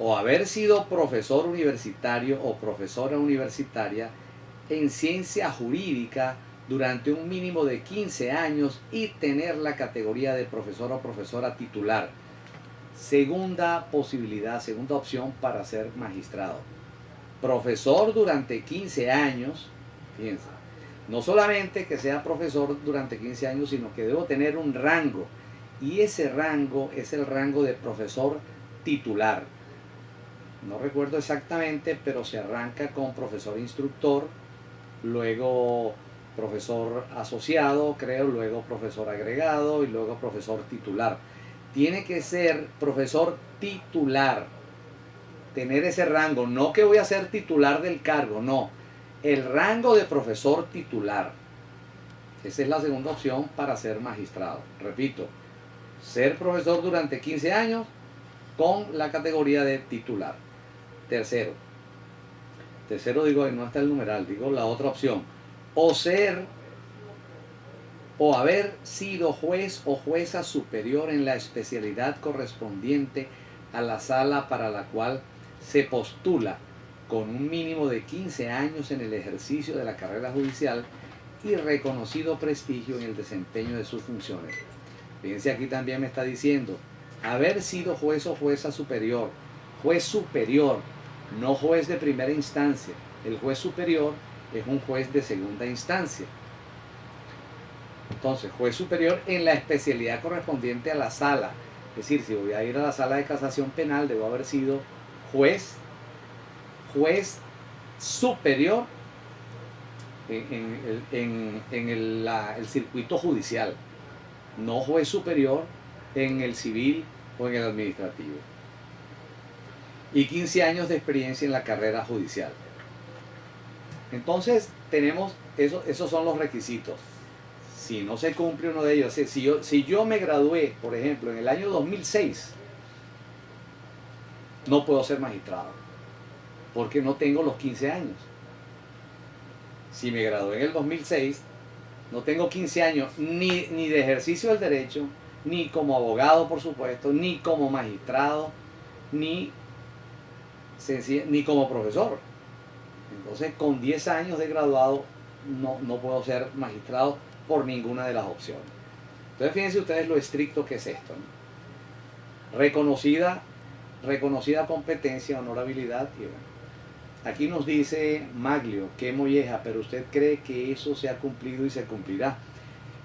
o haber sido profesor universitario o profesora universitaria en ciencia jurídica durante un mínimo de 15 años y tener la categoría de profesor o profesora titular. Segunda posibilidad, segunda opción para ser magistrado. Profesor durante 15 años, fíjense, no solamente que sea profesor durante 15 años, sino que debo tener un rango, y ese rango es el rango de profesor titular. No recuerdo exactamente, pero se arranca con profesor instructor, luego profesor asociado, creo, luego profesor agregado y luego profesor titular. Tiene que ser profesor titular, tener ese rango, no que voy a ser titular del cargo, no, el rango de profesor titular. Esa es la segunda opción para ser magistrado. Repito, ser profesor durante 15 años con la categoría de titular. Tercero digo, no está el numeral, digo la otra opción, o haber sido juez o jueza superior en la especialidad correspondiente a la sala para la cual se postula, con un mínimo de 15 años en el ejercicio de la carrera judicial y reconocido prestigio en el desempeño de sus funciones. Fíjense, aquí también me está diciendo haber sido juez o jueza superior. Juez superior, no juez de primera instancia. El juez superior es un juez de segunda instancia. Entonces, juez superior en la especialidad correspondiente a la sala. Es decir, si voy a ir a la sala de casación penal, debo haber sido juez juez superior en el circuito judicial, no juez superior en el civil o en el administrativo. Y 15 años de experiencia en la carrera judicial. Entonces tenemos, esos son los requisitos. Si no se cumple uno de ellos, si yo me gradué, por ejemplo, en el año 2006, no puedo ser magistrado, porque no tengo los 15 años. Si me gradué en el 2006, no tengo 15 años ni de ejercicio del derecho, ni como abogado, por supuesto, ni como magistrado, ni como profesor. Entonces, con 10 años de graduado, no puedo ser magistrado por ninguna de las opciones. Entonces, fíjense ustedes lo estricto que es esto, ¿no? Reconocida competencia, honorabilidad, y bueno. Aquí nos dice Maglio, qué molleja, pero usted cree que eso se ha cumplido y se cumplirá.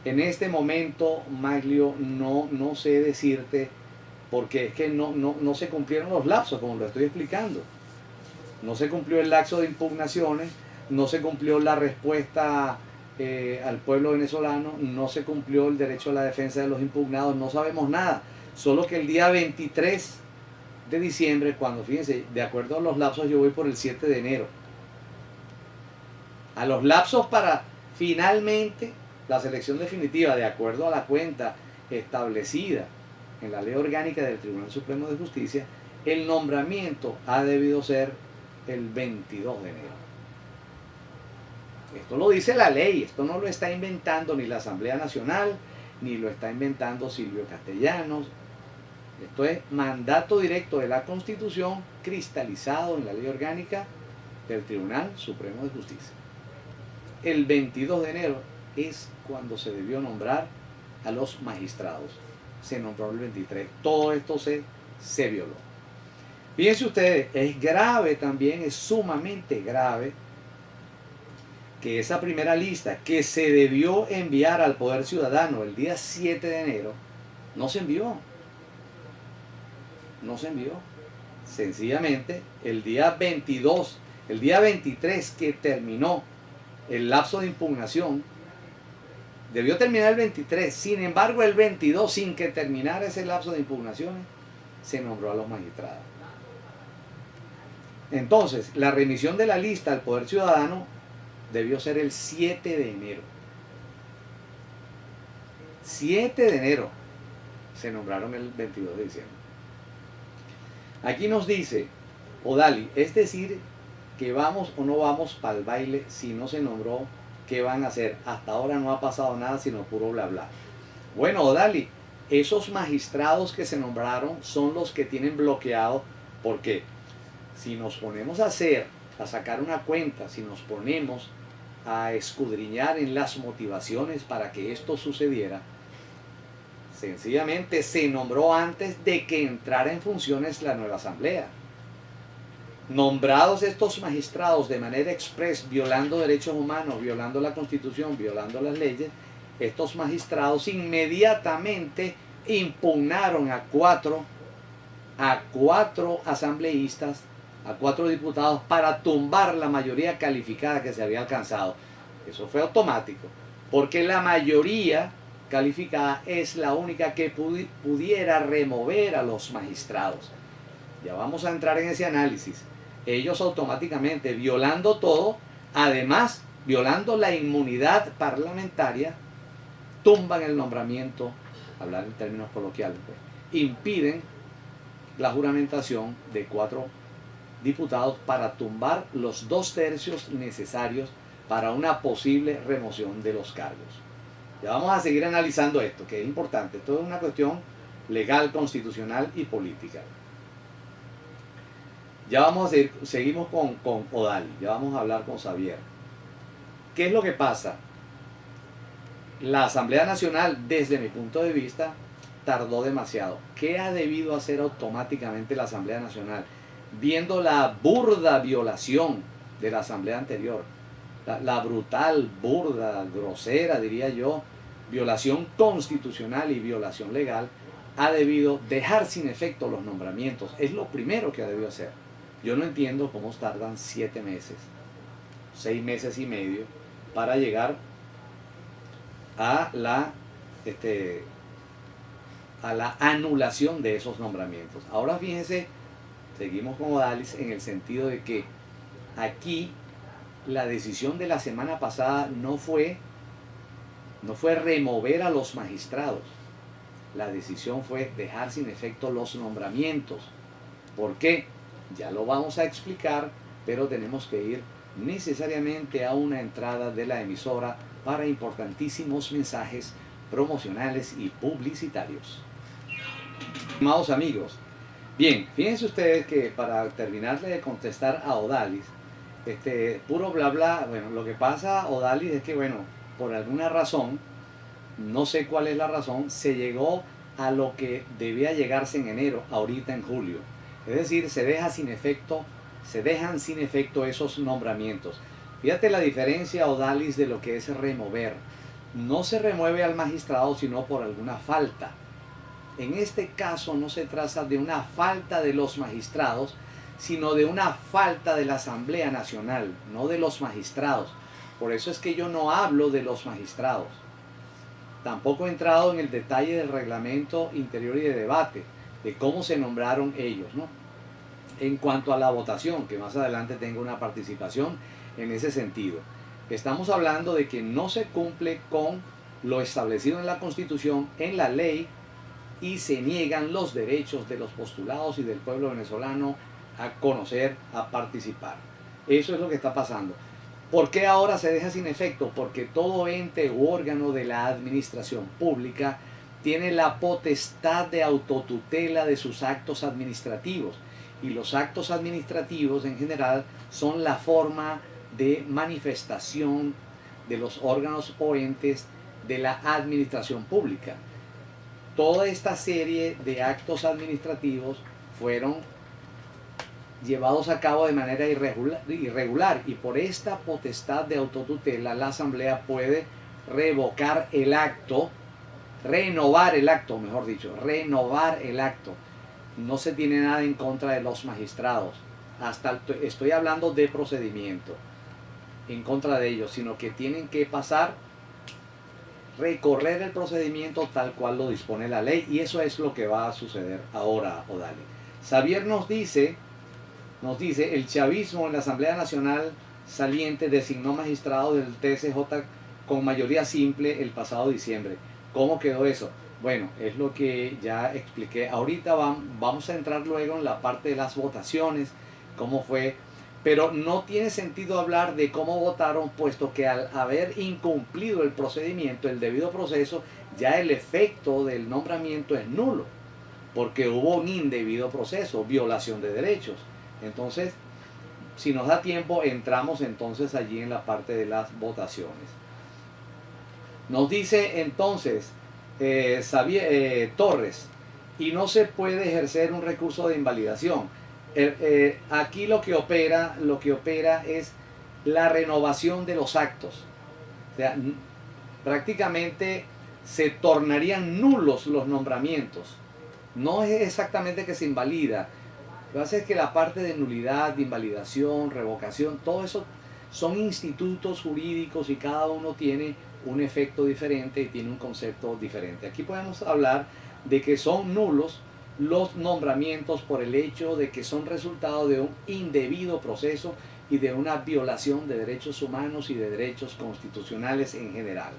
En este momento, Maglio, no sé decirte, porque es que no se cumplieron los lapsos, como lo estoy explicando. No se cumplió el lapso de impugnaciones, no se cumplió la respuesta al pueblo venezolano, no se cumplió el derecho a la defensa de los impugnados, no sabemos nada. Solo que el día 23 de diciembre, cuando, fíjense, de acuerdo a los lapsos, yo voy por el 7 de enero. A los lapsos para finalmente la selección definitiva, de acuerdo a la cuenta establecida en la Ley Orgánica del Tribunal Supremo de Justicia, el nombramiento ha debido ser el 22 de enero. Esto lo dice la ley, esto no lo está inventando ni la Asamblea Nacional, ni lo está inventando Silvio Castellanos. Esto es mandato directo de la Constitución cristalizado en la Ley Orgánica del Tribunal Supremo de Justicia. El 22 de enero es cuando se debió nombrar a los magistrados. Se nombró el 23. Todo esto se violó. Fíjense ustedes, es grave también, es sumamente grave que esa primera lista que se debió enviar al Poder Ciudadano el día 7 de enero, no se envió. No se envió. Sencillamente, el día 22, el día 23 que terminó el lapso de impugnación, debió terminar el 23. Sin embargo, el 22, sin que terminara ese lapso de impugnaciones, se nombró a los magistrados. Entonces, la remisión de la lista al Poder Ciudadano debió ser el 7 de enero. 7 de enero se nombraron el 22 de diciembre. Aquí nos dice Odali, es decir, que vamos o no vamos para el baile si no se nombró, ¿qué van a hacer? Hasta ahora no ha pasado nada sino puro bla bla. Bueno, Odali, esos magistrados que se nombraron son los que tienen bloqueado, porque si nos ponemos a sacar una cuenta, si nos ponemos a escudriñar en las motivaciones para que esto sucediera, sencillamente se nombró antes de que entrara en funciones la nueva asamblea. Nombrados estos magistrados de manera express, violando derechos humanos, violando la Constitución, violando las leyes, estos magistrados inmediatamente impugnaron a cuatro asambleístas, a 4 diputados, para tumbar la mayoría calificada que se había alcanzado. Eso fue automático, porque la mayoría calificada es la única que pudiera remover a los magistrados. Ya vamos a entrar en ese análisis. Ellos automáticamente, violando todo, además violando la inmunidad parlamentaria, tumban el nombramiento, hablar en términos coloquiales, pues, impiden la juramentación de 4 diputados para tumbar los 2/3 necesarios para una posible remoción de los cargos. Ya vamos a seguir analizando esto, que es importante. Esto es una cuestión legal, constitucional y política. Ya vamos a seguimos con Odali, ya vamos a hablar con Xavier. ¿Qué es lo que pasa? La Asamblea Nacional, desde mi punto de vista, tardó demasiado. ¿Qué ha debido hacer automáticamente la Asamblea Nacional? Viendo la burda violación de la Asamblea anterior, la brutal, burda, grosera, diría yo, violación constitucional y violación legal, ha debido dejar sin efecto los nombramientos. Es lo primero que ha debido hacer. Yo no entiendo cómo tardan 7 meses, 6 meses y medio para llegar a este, a la anulación de esos nombramientos. Ahora fíjense, seguimos con Odalis en el sentido de que aquí la decisión de la semana pasada no fue remover a los magistrados. La decisión fue dejar sin efecto los nombramientos. ¿Por qué? Ya lo vamos a explicar, pero tenemos que ir necesariamente a una entrada de la emisora para importantísimos mensajes promocionales y publicitarios. Estimados amigos, bien, fíjense ustedes que para terminarle de contestar a Odalis, puro bla bla, bueno, lo que pasa, Odalis, es que bueno, por alguna razón, no sé cuál es la razón, se llegó a lo que debía llegarse en enero, ahorita en julio. Es decir, se dejan sin efecto esos nombramientos. Fíjate la diferencia, Odalis, de lo que es remover. No se remueve al magistrado sino por alguna falta. En este caso no se trata de una falta de los magistrados, sino de una falta de la Asamblea Nacional, no de los magistrados. Por eso es que yo no hablo de los magistrados. Tampoco he entrado en el detalle del reglamento interior y de debate, de cómo se nombraron ellos, ¿no? En cuanto a la votación, que más adelante tengo una participación en ese sentido. Estamos hablando de que no se cumple con lo establecido en la Constitución, en la ley, y se niegan los derechos de los postulados y del pueblo venezolano a conocer, a participar. Eso es lo que está pasando. ¿Por qué ahora se deja sin efecto? Porque todo ente u órgano de la administración pública tiene la potestad de autotutela de sus actos administrativos. Y los actos administrativos en general son la forma de manifestación de los órganos o entes de la administración pública. Toda esta serie de actos administrativos fueron llevados a cabo de manera irregular, y por esta potestad de autotutela la Asamblea puede revocar el acto, renovar el acto, mejor dicho, renovar el acto. No se tiene nada en contra de los magistrados, estoy hablando de procedimiento en contra de ellos, sino que tienen que recorrer el procedimiento tal cual lo dispone la ley, y eso es lo que va a suceder ahora, Odalis. Xavier nos dice, el chavismo en la Asamblea Nacional saliente designó magistrado del TSJ con mayoría simple el pasado diciembre. ¿Cómo quedó eso? Bueno, es lo que ya expliqué. Ahorita vamos a entrar luego en la parte de las votaciones, cómo fue, pero no tiene sentido hablar de cómo votaron, puesto que al haber incumplido el procedimiento, el debido proceso, ya el efecto del nombramiento es nulo, porque hubo un indebido proceso, violación de derechos. Entonces, si nos da tiempo, entramos entonces allí en la parte de las votaciones. Nos dice entonces Torres, y no se puede ejercer un recurso de invalidación. Aquí lo que opera es la renovación de los actos. O sea, prácticamente se tornarían nulos los nombramientos. No es exactamente que se invalida. Lo que pasa es que la parte de nulidad, de invalidación, revocación, todo eso son institutos jurídicos y cada uno tiene un efecto diferente y tiene un concepto diferente. Aquí podemos hablar de que son nulos los nombramientos por el hecho de que son resultado de un indebido proceso y de una violación de derechos humanos y de derechos constitucionales en general.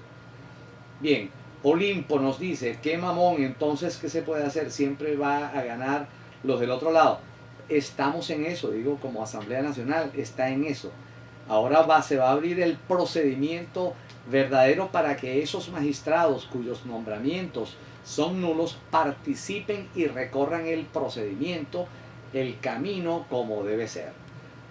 Bien, Olimpo nos dice, qué mamón, entonces ¿qué se puede hacer? Siempre va a ganar los del otro lado. Estamos en eso, digo, como Asamblea Nacional está en eso. Ahora se va a abrir el procedimiento verdadero para que esos magistrados cuyos nombramientos son nulos participen y recorran el procedimiento, el camino como debe ser.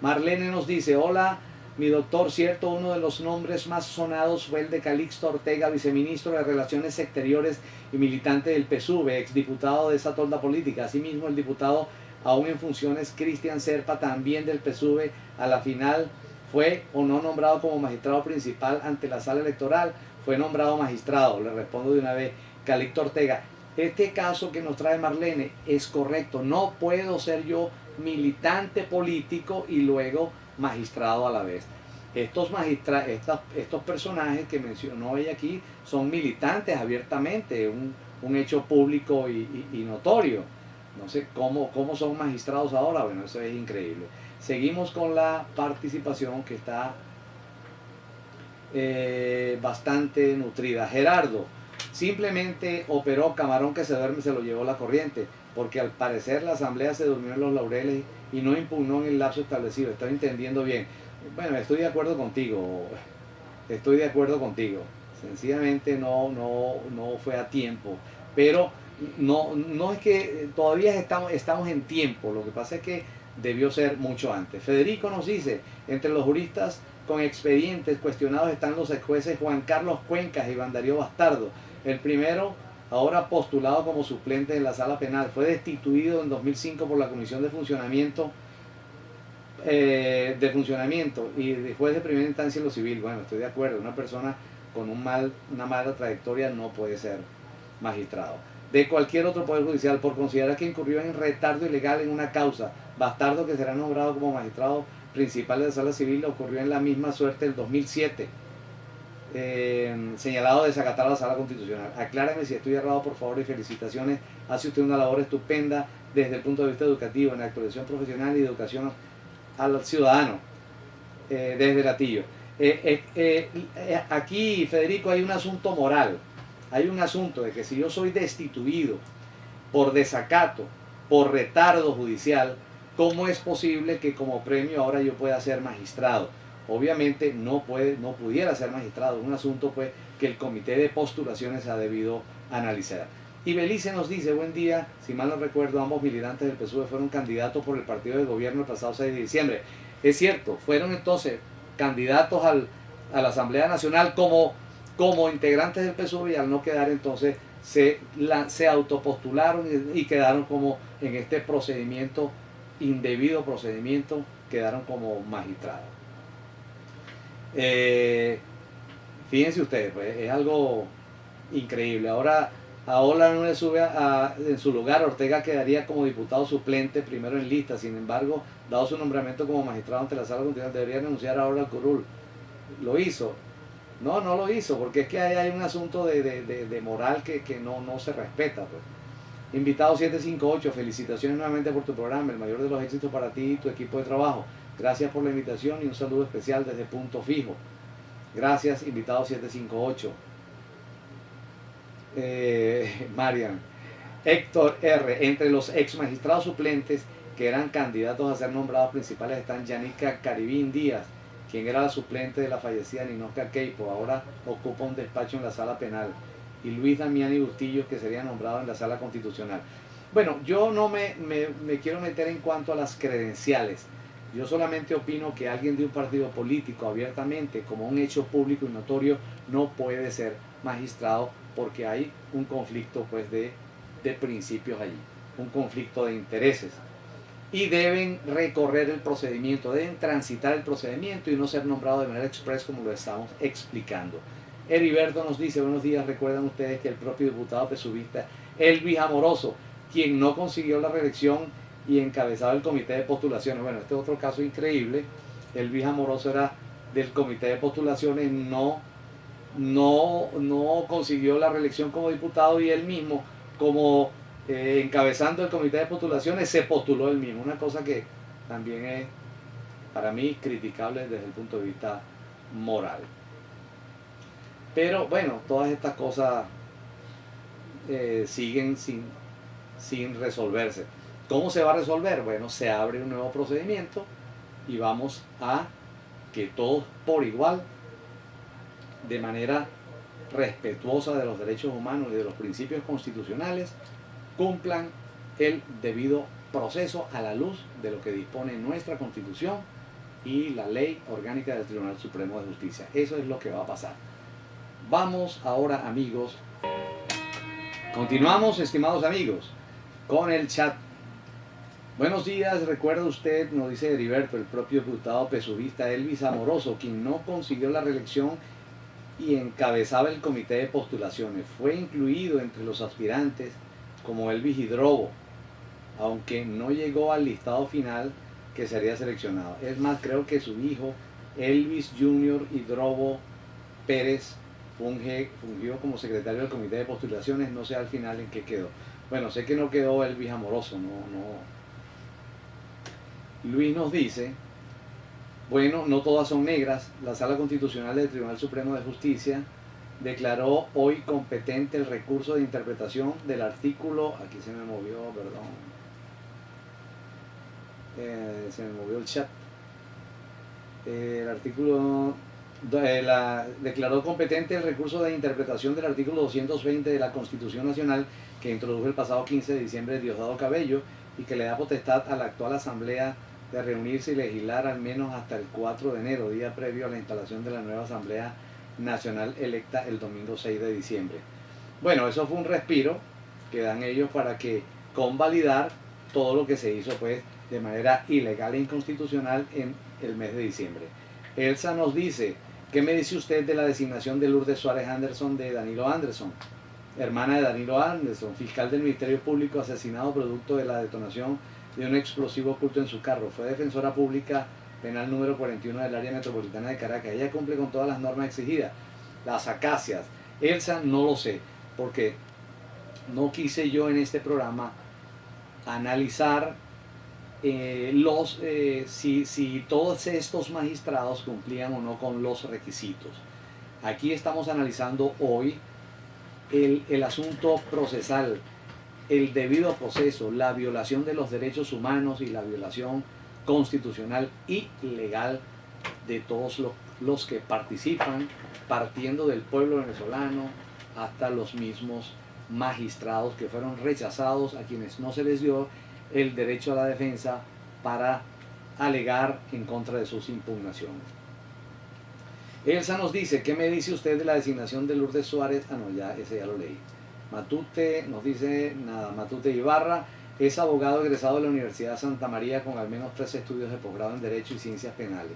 Marlene nos dice, hola, mi doctor, cierto, uno de los nombres más sonados fue el de Calixto Ortega, viceministro de Relaciones Exteriores y militante del PSUV, exdiputado de esa tolda política. Asimismo, el diputado aún en funciones Cristian Serpa, también del PSUV, a la final fue o no nombrado como magistrado principal ante la sala electoral. Fue nombrado magistrado, le respondo de una vez, Calixto Ortega. Este caso que nos trae Marlene es correcto, no puedo ser yo militante político y luego magistrado a la vez. Estos personajes que mencionó ella aquí son militantes abiertamente, un hecho público y notorio. No sé cómo son magistrados ahora, bueno, eso es increíble. Seguimos con la participación que está bastante nutrida. Gerardo, simplemente operó camarón que se duerme, se lo llevó la corriente, porque al parecer la asamblea se durmió en los laureles y no impugnó en el lapso establecido. Estoy entendiendo bien. Bueno, estoy de acuerdo contigo. Sencillamente no fue a tiempo. Pero no es que todavía estamos en tiempo. Lo que pasa es que debió ser mucho antes. Federico nos dice, entre los juristas con expedientes cuestionados están los ex jueces Juan Carlos Cuencas y Iván Darío Bastardo. El primero, ahora postulado como suplente de la sala penal, fue destituido en 2005 por la Comisión de Funcionamiento y después de primera instancia en lo civil. Bueno, estoy de acuerdo, una persona con una mala trayectoria no puede ser magistrado. De cualquier otro poder judicial, por considerar que incurrió en retardo ilegal en una causa, Bastardo, que será nombrado como magistrado principal de la sala civil, ocurrió en la misma suerte del 2007, señalado de desacatar a la sala constitucional. Acláreme si estoy errado, por favor, y felicitaciones. Hace usted una labor estupenda desde el punto de vista educativo, en la actualización profesional y educación al ciudadano, desde Latillo. Aquí, Federico, hay un asunto moral. Hay un asunto de que si yo soy destituido por desacato, por retardo judicial, ¿cómo es posible que como premio ahora yo pueda ser magistrado? Obviamente no pudiera ser magistrado. Es un asunto pues que el comité de postulaciones ha debido analizar. Y Belice nos dice, buen día, si mal no recuerdo, ambos militantes del PSUV fueron candidatos por el partido de gobierno el pasado 6 de diciembre. Es cierto, fueron entonces candidatos a la Asamblea Nacional como integrantes del PSUV, y al no quedar entonces se autopostularon y quedaron como en este procedimiento, indebido procedimiento, quedaron como magistrados. Fíjense ustedes, pues es algo increíble. Ahora no le sube en su lugar. Ortega quedaría como diputado suplente primero en lista. Sin embargo, dado su nombramiento como magistrado ante la sala constitucional, debería renunciar ahora al curul. ¿Lo hizo? No lo hizo, porque es que hay un asunto de moral que no se respeta, pues. Invitado 758, felicitaciones nuevamente por tu programa, el mayor de los éxitos para ti y tu equipo de trabajo. Gracias por la invitación y un saludo especial desde Punto Fijo. Gracias, invitado 758. Marian. Héctor R. Entre los ex magistrados suplentes que eran candidatos a ser nombrados principales están Yanica Caribín Díaz, quien era la suplente de la fallecida Ninosca Queipo, ahora ocupa un despacho en la sala penal, y Luis Damiani Bustillos, que sería nombrado en la sala constitucional. Bueno, yo no me quiero meter en cuanto a las credenciales. Yo solamente opino que alguien de un partido político abiertamente, como un hecho público y notorio, no puede ser magistrado, porque hay un conflicto pues de principios allí, un conflicto de intereses. Y deben recorrer el procedimiento, deben transitar el procedimiento y no ser nombrados de manera express como lo estamos explicando. Heriberto nos dice, buenos días, recuerdan ustedes que el propio diputado pesuvista Elvis Amoroso, quien no consiguió la reelección y encabezaba el comité de postulaciones. Bueno, este es otro caso increíble. Elvis Amoroso era del comité de postulaciones, no consiguió la reelección como diputado, y él mismo, como encabezando el comité de postulaciones, se postuló él mismo. Una cosa que también es, para mí, criticable desde el punto de vista moral. Pero bueno, todas estas cosas siguen sin resolverse. ¿Cómo se va a resolver? Bueno, se abre un nuevo procedimiento y vamos a que todos por igual, de manera respetuosa de los derechos humanos y de los principios constitucionales, cumplan el debido proceso a la luz de lo que dispone nuestra Constitución y la Ley Orgánica del Tribunal Supremo de Justicia. Eso es lo que va a pasar. Vamos ahora, amigos. Continuamos, estimados amigos, con el chat. Buenos días, recuerda usted, nos dice Heriberto, el propio diputado pesuvista Elvis Amoroso, quien no consiguió la reelección y encabezaba el comité de postulaciones. Fue incluido entre los aspirantes como Elvis Hidrobo. aunque no llegó al listado final que sería seleccionado. Es más, creo que su hijo, Elvis Junior Hidrobo Pérez, fungió como secretario del comité de postulaciones, no sé al final en qué quedó. Bueno, sé que no quedó Elvis Amoroso, no. Luis nos dice, bueno, no todas son negras. La Sala Constitucional del Tribunal Supremo de Justicia declaró hoy competente el recurso de interpretación del artículo, aquí se me movió, perdón, se me movió el chat, el artículo, declaró competente el recurso de interpretación del artículo 220 de la Constitución Nacional que introdujo el pasado 15 de diciembre Diosdado Cabello y que le da potestad a la actual Asamblea de reunirse y legislar al menos hasta el 4 de enero, día previo a la instalación de la nueva Asamblea Nacional electa el domingo 6 de diciembre. Bueno, eso fue un respiro que dan ellos para que convalidar todo lo que se hizo pues de manera ilegal e inconstitucional en el mes de diciembre. Elsa nos dice, ¿qué me dice usted de la designación de Lourdes Suárez Anderson de Danilo Anderson? Hermana de Danilo Anderson, fiscal del Ministerio Público asesinado producto de la detonación de un explosivo oculto en su carro. Fue defensora pública penal número 41 del área metropolitana de Caracas. Ella cumple con todas las normas exigidas. Las acacias. Elsa no lo sé, porque no quise yo en este programa analizar si todos estos magistrados cumplían o no con los requisitos. Aquí estamos analizando hoy el asunto procesal, el debido proceso, la violación de los derechos humanos y la violación constitucional y legal de todos los que participan, partiendo del pueblo venezolano hasta los mismos magistrados que fueron rechazados, a quienes no se les dio el derecho a la defensa para alegar en contra de sus impugnaciones. Elsa nos dice, ¿qué me dice usted de la designación de Lourdes Suárez? Ah, no, ya, ese ya lo leí. Matute nos dice, nada, Matute Ibarra es abogado egresado de la Universidad Santa María con al menos 3 estudios de posgrado en Derecho y Ciencias Penales.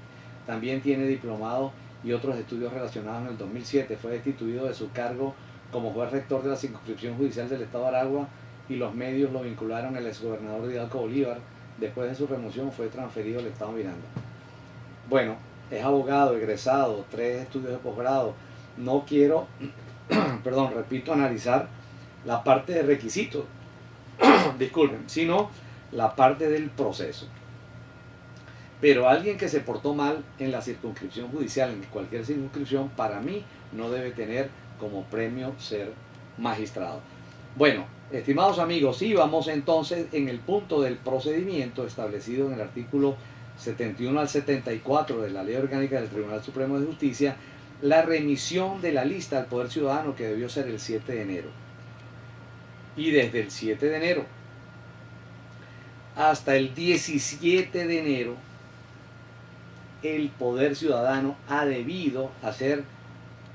También tiene diplomado y otros estudios relacionados. En el 2007 fue destituido de su cargo como juez rector de la circunscripción judicial del Estado de Aragua y los medios lo vincularon al exgobernador Hidalgo Bolívar. Después de su remoción fue transferido al Estado Miranda. Bueno, es abogado, egresado, 3 estudios de posgrado. No quiero, perdón, repito, analizar la parte de requisitos, disculpen, sino la parte del proceso. Pero alguien que se portó mal en la circunscripción judicial, en cualquier circunscripción, para mí no debe tener como premio ser magistrado. Bueno, estimados amigos, sí, vamos entonces en el punto del procedimiento establecido en el artículo 71 al 74 de la Ley Orgánica del Tribunal Supremo de Justicia, la remisión de la lista al Poder Ciudadano, que debió ser el 7 de enero. Y desde el 7 de enero hasta el 17 de enero, el Poder Ciudadano ha debido hacer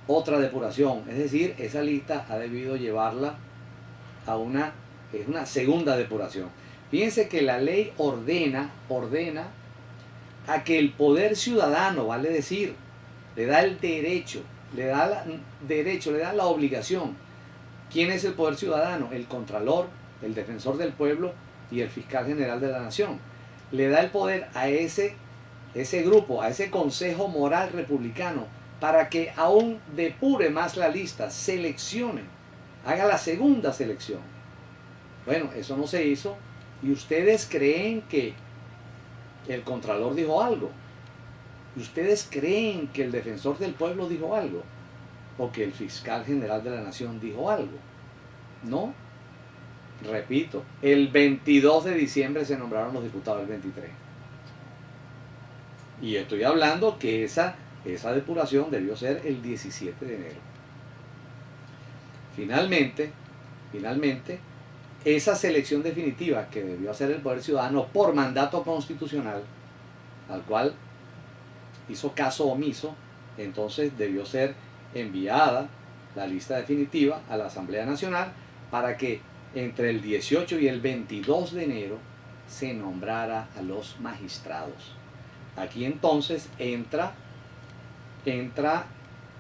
otra depuración. Es decir, esa lista ha debido llevarla a una segunda depuración. Fíjense que la ley ordena a que el Poder Ciudadano, vale decir, le da el derecho, le da la obligación. ¿Quién es el Poder Ciudadano? El Contralor, el Defensor del Pueblo y el Fiscal General de la Nación. Le da el poder a ese grupo, a ese Consejo Moral Republicano, para que aún depure más la lista, seleccione, haga la segunda selección. Bueno, eso no se hizo. ¿Y ustedes creen que el Contralor dijo algo? ¿Y ustedes creen que el Defensor del Pueblo dijo algo? ¿O que el Fiscal General de la Nación dijo algo? No. Repito, el 22 de diciembre se nombraron los diputados, el 23. Y estoy hablando que esa depuración debió ser el 17 de enero. Finalmente, esa selección definitiva que debió hacer el Poder Ciudadano por mandato constitucional, al cual hizo caso omiso, entonces debió ser enviada la lista definitiva a la Asamblea Nacional para que entre el 18 y el 22 de enero se nombrara a los magistrados. Aquí entonces entra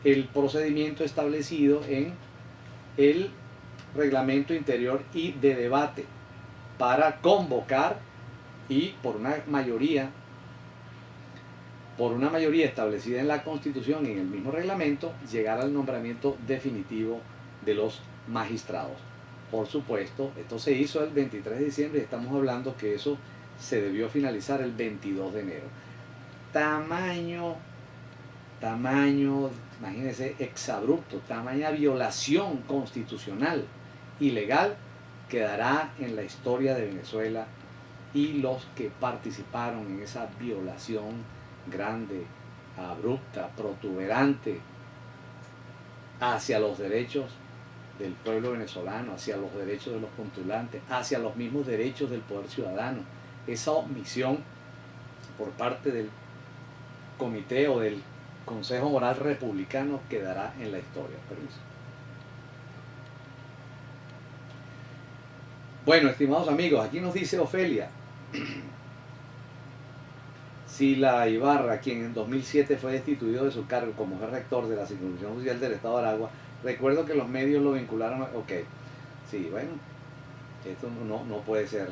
el procedimiento establecido en el reglamento interior y de debate. para convocar y por una mayoría establecida en la Constitución y en el mismo reglamento, llegar al nombramiento definitivo de los magistrados. Por supuesto, esto se hizo el 23 de diciembre y estamos hablando que eso se debió finalizar el 22 de enero. Tamaño, imagínense, exabrupto, tamaña violación constitucional y legal quedará en la historia de Venezuela, y los que participaron en esa violación grande, abrupta, protuberante hacia los derechos del pueblo venezolano, hacia los derechos de los postulantes, hacia los mismos derechos del poder ciudadano. Esa omisión por parte del comité o del Consejo Moral Republicano quedará en la historia. Permiso. Bueno, estimados amigos, aquí nos dice Ofelia Sila Ibarra, quien en 2007 fue destituido de su cargo como rector de la Circunscripción Judicial del Estado de Aragua. Recuerdo que los medios lo vincularon. Ok, sí, bueno, esto no puede ser.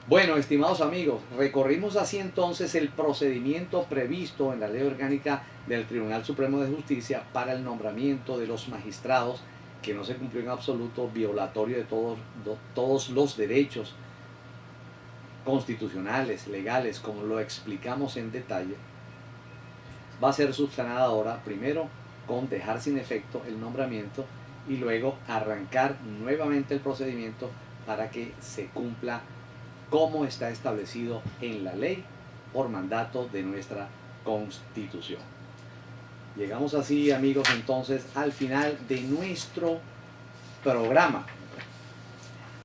Bueno, estimados amigos, recorrimos así entonces el procedimiento previsto en la Ley Orgánica del Tribunal Supremo de Justicia para el nombramiento de los magistrados, que no se cumplió en absoluto, violatorio de todos los derechos constitucionales, legales, como lo explicamos en detalle. Va a ser subsanada ahora, primero con dejar sin efecto el nombramiento y luego arrancar nuevamente el procedimiento para que se cumpla como está establecido en la ley por mandato de nuestra Constitución. Llegamos así, amigos, entonces al final de nuestro programa.